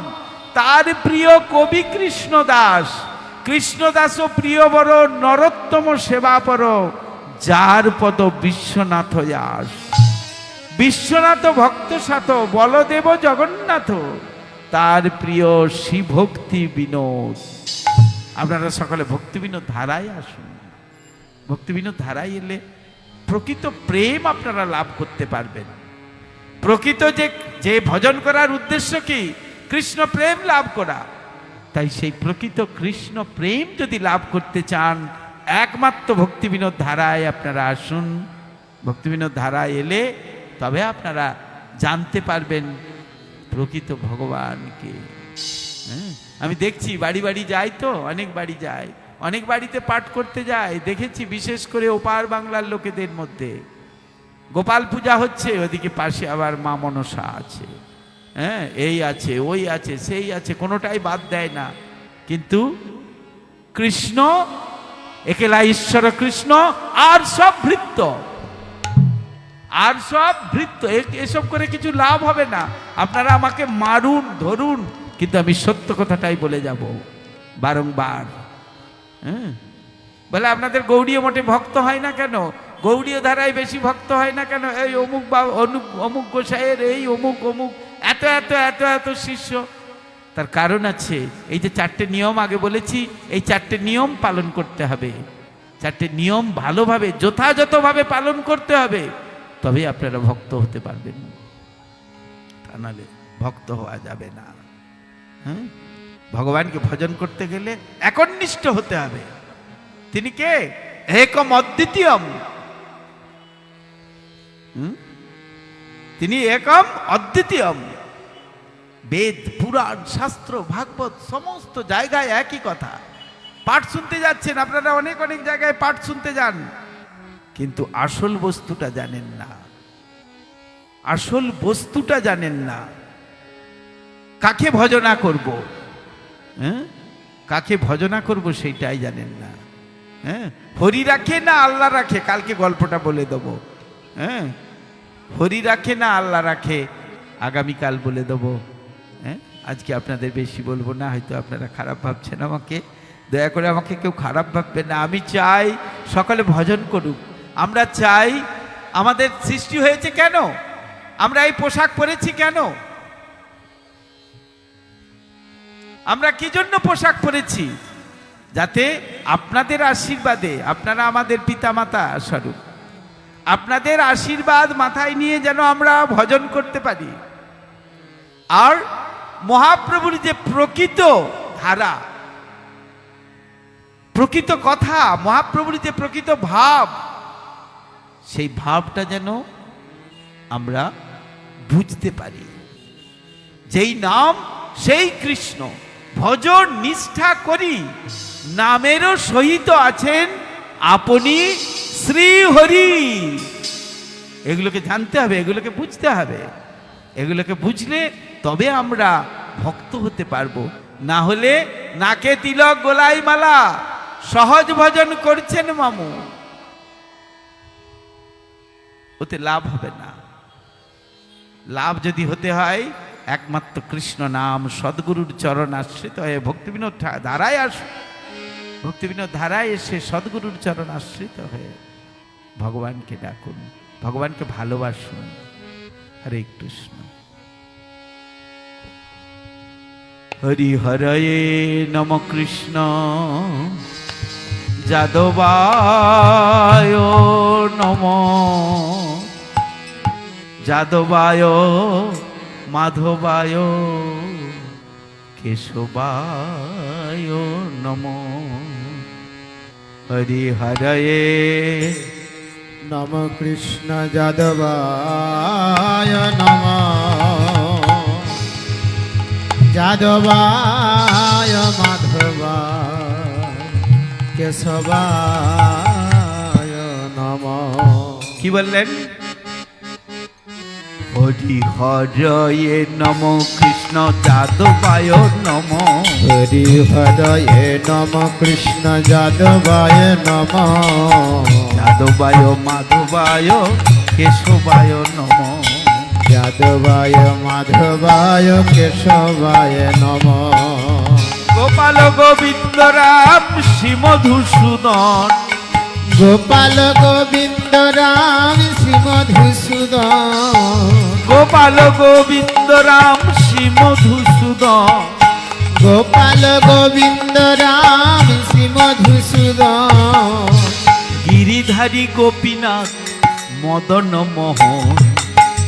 তার প্রিয় কবি কৃষ্ণদাস। কৃষ্ণদাস প্রিয়বর নরোত্তম সেবাপর, যার পদ বিশ্বনাথ যাস। বিশ্বনাথ ভক্ত সাথ বলদেব জগন্নাথ, তার প্রিয় শ্রীভক্তি বিনোদ। আপনারা সকলে ভক্তি বিনোদ ধারায় আসুন। ভক্তি বিনোদ ধারায় এলে প্রকৃত প্রেম আপনারা লাভ করতে পারবেন। প্রকৃত যে ভজন করার উদ্দেশ্য কি? কৃষ্ণ প্রেম লাভ করা। তাই সেই প্রকৃত কৃষ্ণ প্রেম যদি লাভ করতে চান, একমাত্র ভক্তি বিনোদ ধারায় আপনারা আসুন। ভক্তি বিনোদ ধারায় এলে তবে আপনারা জানতে পারবেন প্রকৃত ভগবানকে। আমি দেখছি বাড়ি বাড়ি যাই, তো অনেক বাড়ি যাই, অনেক বাড়িতে পাঠ করতে যাই, দেখেছি বিশেষ করে ওপার বাংলার লোকেদের মধ্যে গোপাল পূজা হচ্ছে, ওদিকে পাশে আবার মা মনসা আছে, হ্যাঁ, এই আছে ওই আছে সেই আছে, কোনোটাই বাদ দেয় না। কিন্তু কৃষ্ণ একেলা ঈশ্বর কৃষ্ণ, আর সব ভৃত্য, আর সব ভৃত্য। এসব করে কিছু লাভ হবে না। আপনারা আমাকে মারুন ধরুন, কিন্তু আমি সত্য কথাটাই বলে যাব বারংবার। হ্যাঁ, বলে আপনাদের গৌড়ীয় মঠে ভক্ত হয় না কেন, গৌড়ীয় ধারায় বেশি ভক্ত হয় না কেন? এই অমুক বা অমুক গোসাইয়ের এই অমুক অমুক এত এত এত এত শিষ্য। তার কারণ আছে। এই যে চারটে নিয়ম আগে বলেছি, এই চারটে নিয়ম পালন করতে হবে। চারটে নিয়ম ভালোভাবে যথাযথভাবে পালন করতে হবে, তবে আপনারা ভক্ত হতে পারবেন, তা নাহলে ভক্ত হওয়া যাবে না। হ্যাঁ, ভগবানকে ভজন করতে গেলে একনিষ্ঠ হতে হবে। তিনি কে? একম অদ্বিতীয়ম। তিনি একম অদ্বিতীয়ম। বেদ পুরাণ শাস্ত্র ভাগবত সমস্ত জায়গায় একই কথা। পাঠ শুনতে যাচ্ছেন আপনারা, অনেক অনেক জায়গায় পাঠ শুনতে যান, কিন্তু আসল বস্তুটা জানেন না। আসল বস্তুটা জানেন না। কাকে ভজনা করব, হ্যাঁ, কাকে ভজনা করব সেইটাই জানেন না। হ্যাঁ, হরি রাখে না আল্লাহ রাখে, কালকে গল্পটা বলে দেবো। হ্যাঁ, হরি রাখে না আল্লাহ রাখে, আগামীকাল বলে দেবো। হ্যাঁ, আজকে আপনাদের বেশি বলবো না, হয়তো আপনারা খারাপ ভাবছেন আমাকে, দয়া করে আমাকে কেউ খারাপ ভাববেন না। আমি চাই সকলে ভজন করুক। আমরা চাই, আমাদের সৃষ্টি হয়েছে কেন? আমরা এই পোশাক পরেছি কেন? আমরা কি জন্য পোশাক পরেছি? যাতে আপনাদের আশীর্বাদে, আপনারা আমাদের পিতামাতা স্বরূপ, আপনাদের আশীর্বাদ মাথায় নিয়ে যেন আমরা ভজন করতে পারি। আর মহাপ্রভুর যে প্রকৃত ধারা, প্রকৃত কথা, মহাপ্রভুর যে প্রকৃত ভাব, সেই ভাবটা যেন আমরা বুঝতে পারি। যেই নাম সেই কৃষ্ণ, ভজন নিষ্ঠা করি, নামেরও সহিত আছেন আপনি শ্রী হরি। এগুলোকে জানতে হবে, এগুলোকে বুঝতে হবে। এগুলোকে বুঝলে তবে আমরা ভক্ত হতে পারবো। না হলে নাকে তিলক গোলাই মালা, সহজ ভজন করছেন মামু, ওতে লাভ হবে না। লাভ যদি হতে হয় একমাত্র কৃষ্ণ নাম, সদ্গুরুর চরণ আশ্রিত হয়ে ভক্তি বিনোদ ধারায় আসুন। ভক্তিবিনোদ ধারায় এসে সদ্গুরুর চরণ আশ্রিত হয়ে ভগবানকে ডাকুন, ভগবানকে ভালোবাসুন। হরে কৃষ্ণ। হরি হরয়ে নম কৃষ্ণ যাদবায় নম, যাদবায় মাধবায় কেশবায় নম। হরি হরয়ে নম কৃষ্ণ যাদবায় নম, যাদবায় মাধবায় কেশবায় নম। কি বললেন? হরি হরয়ে নম কৃষ্ণ যাদবায় নম, হরি হরয়ে নম কৃষ্ণ যাদবায় নম, যাদবায় মাধবায় কেশবায় নম। যাদবায় মাধবায় কেশবায় নম। গোপাল গোবিন্দ রাম শ্রী মধুসূদন, গোপাল গোবিন্দ রাম শ্রী মধুসূদন, গোপাল গোবিন্দ রাম শ্রী মধুসূদন। গোপাল গোবিন্দ রাম শ্রী মধুসূদন। গিরিধারী গোপীনাথ মদন মোহন,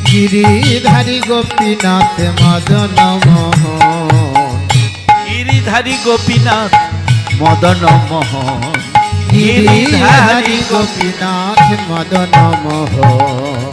গিরিধারী গোপীনাথ মদন মোহন, গিরিধারী গোপীনাথ মদন মোহন, গিরিধারী গোপীনাথ মদন মোহন।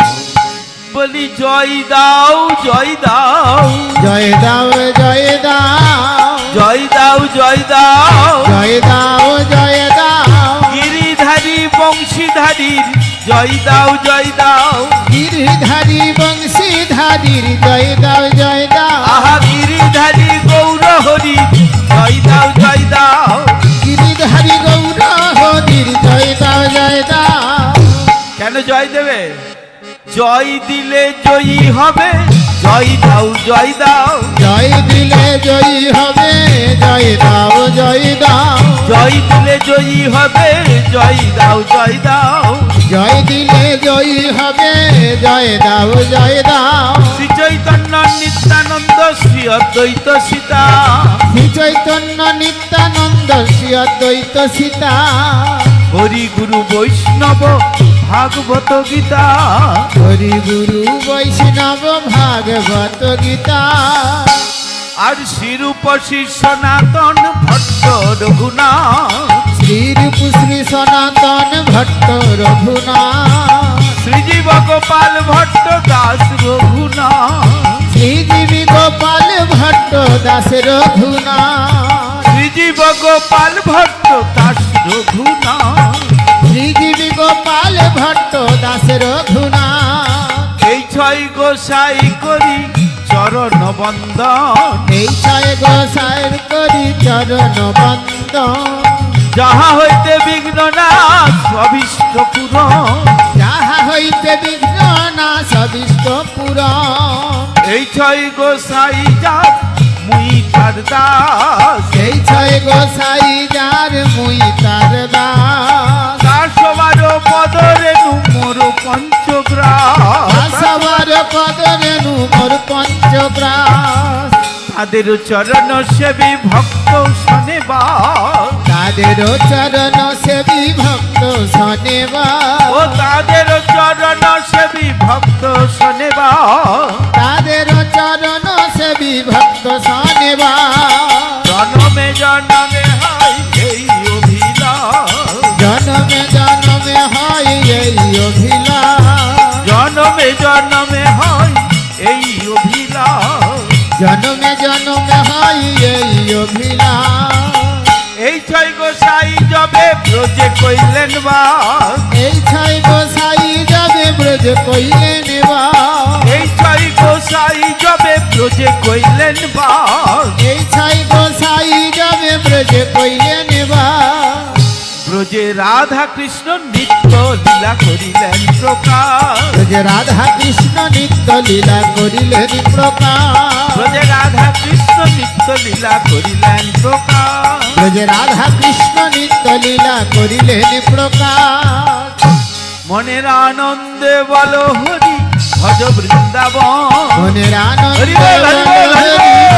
বলি জয় দাও জয় দাও, জয় দাও জয় দাও, জয় দাও জয় দাও, জয় দাও জয় দাও, গিরিধারী বংশীধারীর জয় দাও জয় দাও। গিরিধারী বংশীধারীর জয় দাও জয় দাও, আহা গিরিধারী গৌর হরি জয় দাও জয় দাও। গিরিধারী গৌর হরির জয় দাও জয় দাও। কেন জয় দেবে? জয় দিলে জয়ী হবে, জয় দাও জয় দাও। জয় দিলে জয়ী হবে, জয় দাও জয় দাও, জয় দিলে জয়ী হবে, জয় দাও জয় দাও। জয় দিলে জয়ী হবে, জয় দাও জয় দাও। শ্রী চৈতন্য নিত্যানন্দ শ্রী অদ্বৈত সীতা, শ্রী চৈতন্য নিত্যানন্দ শ্রী অদ্বৈত সীতা, হরি গুরু বৈষ্ণব ভাগবত গীতা, হরি গুরু বৈষ্ণব ভাগবত গীতা, আর শ্রীরূপ শ্রী সনাতন ভট্ট রঘুনাথ, শ্রীরূপ শ্রী সনাতন ভট্ট রঘুনাথ, শ্রীজীব গোপাল ভট্ট দাস রঘুনাথ, শ্রীজীবী গোপাল ভট্ট দাস রঘুনাথ, শ্রীজীব গোপাল ভট্ট দাস রঘুনাথ। শ্রীজীবী গোপাল ভট্ট দাস রঘুনাথ। এই ছয় গোসাই করি চরণ বন্দন, এই ছয় গোসাইর করি চরণ বন্দন, যাহা হইতে বিঘ্ন নাশ অভীষ্ট পূরণ। যাহা হইতে বিঘ্ন নাশ অভীষ্ট পূরণ। এই ছয় গোসাই যার মুই তার দাস, এই ছয় গোসাই যার মুই তার দাস, তার সবার পদরেণু মোর পঞ্চগ্রাস, সবার পদরেণু মোর পঞ্চগ্রাস। তাদের চরণ সেবী ভক্ত শোনেবার, তাদের চরণ সেবী ভক্ত শোনেবার, ও তাদের চরণ সেবী ভক্ত শোনেবার। তাদের চরণ সেবী ভক্ত শোনেবার। জনমে জনমে হয় এই অভিলাষ, জনমে জনমে হয় এই অভিলাষ, জনমে জনমে হয় এই অভিলাষ। জনমে জনমে হয় এই অভিলাষ। এই ছয় গোসাই যবে ব্রজে কইলেন বাস, এই ছয় গোসাই যাবে ব্রজ কইলেন বাস, এই ছয় গোসাই যবে ব্রজে কইলেন বাস। এই ছয় গোসাই যাবে ব্রজ কইলেন বাস। ব্রজে রাধা কৃষ্ণ নিত্য লীলা করিলেন প্রকাশ। যে রাধা কৃষ্ণ নিত্য লীলা করিলেন প্রকাশ। ব্রজে রাধা কৃষ্ণ নিত্য লীলা করিলেন প্রকাশ। যে রাধা কৃষ্ণ নিত্য লীলা করিলেন প্রকাশ। মনের আনন্দে বল হরি ভজ বৃন্দাবন। মনের আনন্দে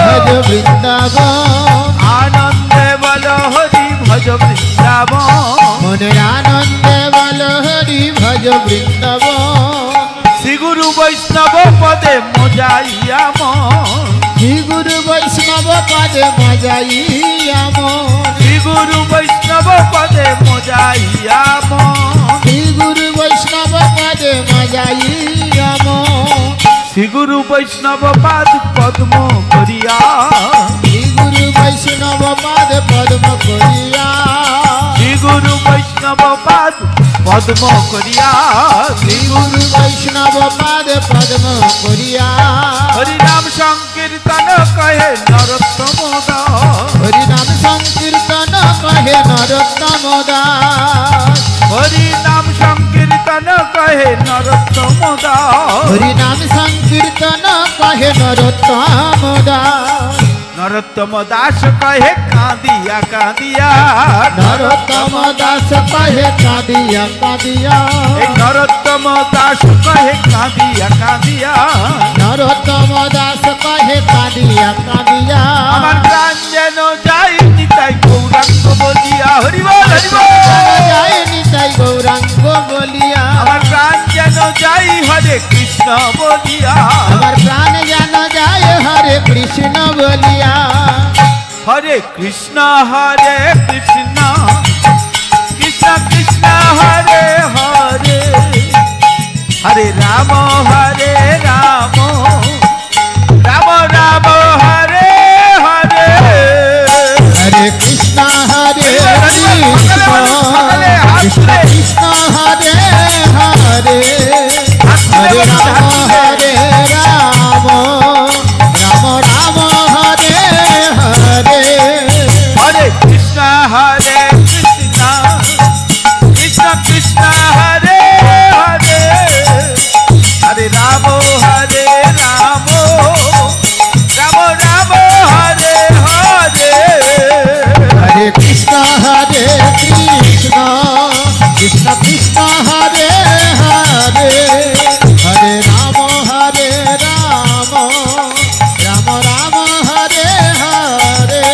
ভজ বৃন্দাবন। আনন্দে বল হরি ভজ বৃন্দাবন। মনের আনন্দে বল হরি ভজ বৃন্দাবন। শ্রী গুরু বৈষ্ণব পদে মজাইয়া মন। শ্রী গুরু বৈষ্ণব পদে মজাইয়া মন। শ্রী গুরু বৈষ্ণব পদে মজাইয়া মন। শ্রী গুরু বৈষ্ণব পদে মজাইয়া মন। শ্রী গুরু বৈষ্ণব পাদ পদ্ম করিয়া। শ্রী গুরু বৈষ্ণব পদ পদ্ম করিয়া। শ্রী গুরু বৈষ্ণব পাদ পদ্ম করিয়া। শ্রী গুরু বৈষ্ণব পদ পদ্ম করিয়া। হরি নাম সংকীর্তন কহে নরোত্তম দাস। হরি নাম সংকীর্তন কহে নরোত্তম দাস। হরি নাম সংকীর্তন কহে নরোত্তম দাস। হরি নাম সংকীর্তন কহে নরোত্তম দাস। নরোত্তম দাস কহে কাঁদিয়া কাঁদিয়া। নরোত্তম দাস কহে কাঁদিয়া কাঁদিয়া। এই নরোত্তম দাস কহে কাঁদিয়া কাঁদিয়া। নরোত্তম দাস কহে কাঁদিয়া কাঁদিয়া। আমার প্রাণ যেন যাই নিতাই গৌরাঙ্গ বলিয়া। হরি বল হরি বল। যায় নিতাই গৌরাঙ্গ বলিয়া। আমার প্রাণ যেন যাই হরে কৃষ্ণ বলিয়া। আমার প্রাণ যেন যায় হরে কৃষ্ণ বলিয়া। হরে কৃষ্ণ কৃষ্ণ কৃষ্ণ হরে হরে। হরে রাম রাম রাম হরে হরে। হরে কৃষ্ণ হরে কৃষ্ণ কৃষ্ণ কৃষ্ণ হরে হরে। হরে রাম রাম রাম হরে হরে। হরে কৃষ্ণ কৃষ্ণ কৃষ্ণ কৃষ্ণ হরে হরে। হরে রাম রাম রাম হরে হরে। হরে কৃষ্ণ হরে কৃষ্ণ কৃষ্ণ কৃষ্ণ হরে হরে। হরে রাম রাম রাম হরে হরে।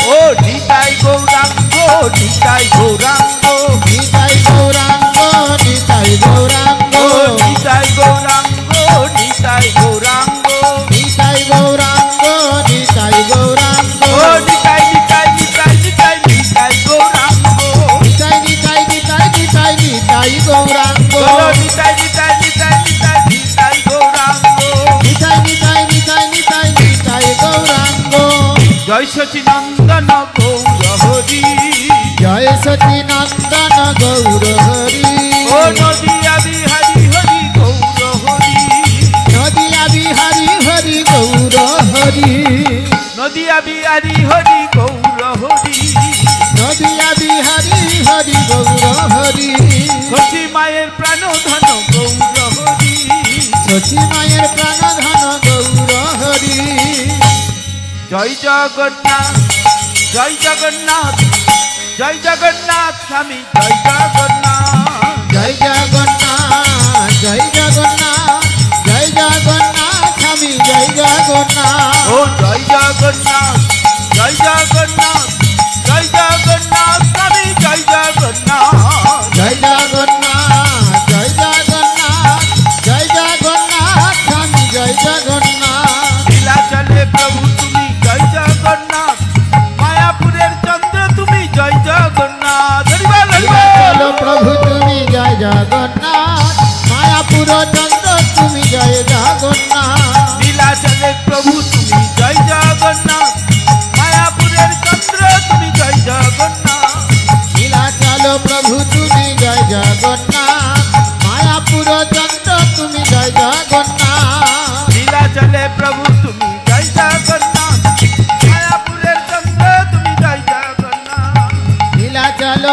ও নিতাই গৌরাঙ্গ নিতাই গৌরাঙ্গ। নিতাই গৌরাঙ্গ নিতাই গৌরাঙ্গ। ও নিতাই গৌরাঙ্গ নিতাই গৌরাঙ্গ। নিতাই গৌরাঙ্গ নিতাই গৌরাঙ্গ। ও নিতাই নিতাই নিতাই নিতাই নিতাই গৌরাঙ্গ। নিতাই নিতাই নিতাই নিতাই নিতাই গৌরাঙ্গ। ও নিতাই নিতাই নিতাই নিতাই নিতাই গৌরাঙ্গ। নিতাই নিতাই নিতাই নিতাই নিতাই গৌরাঙ্গ। জয় সচিনন্দন গৌর হরি। জয় সতী নন্দন গৌর হরি। ও নদিয়া বিহারি হরি গৌর হরি। নদিয়া বিহারি হরি গৌর হরি। নদিয়া বিহারি হরি গৌর হরি। নদিয়া বিহারি হরি গৌর হরি। সখী মায়ের প্রাণ ধন গৌর হরি। শচী মায়ের প্রাণ ধন গৌর হরি। জয় জগন্নাথ জয় জগন্নাথ জয় জগন্নাথ স্বামী জয় জগন্নাথ। জয় জগন্নাথ জয় জগন্নাথ জয় জগন্নাথ স্বামী জয় জগন্নাথ। ও জয় জগন্নাথ জয় জগন্নাথ জয় জগন্নাথ স্বামী জয় জগন্নাথ। জয় জগন্নাথ জয় জগন্নাথ জয় জগন্নাথ স্বামী জয় জগন্নাথ। লীলা চলে প্রভু তুমি জয় জগন্নাথ। মায়াপুরের চন্দ্র তুমি জয় জগন্নাথ। হরি বল হরি বল। চলো প্রভু তুমি জয় জগন্নাথ। মায়াপুর চন্দ্র তুমি জয় জগন্নাথ। লীলা চলে প্রভু তুমি জয় জগন্নাথ। মায়াপুরের চন্দ্র তুমি জয় জগন্নাথ। লীলা চলো প্রভু তুমি জয় জগন্নাথ। মায়াপুর চন্দ্র তুমি জয় জগন্নাথ। লীলা চলে প্রভু তুমি জয় জগন্নাথ। মায়াপুরের চন্দ্র তুমি জয় জগন্নাথ। লীলা চলো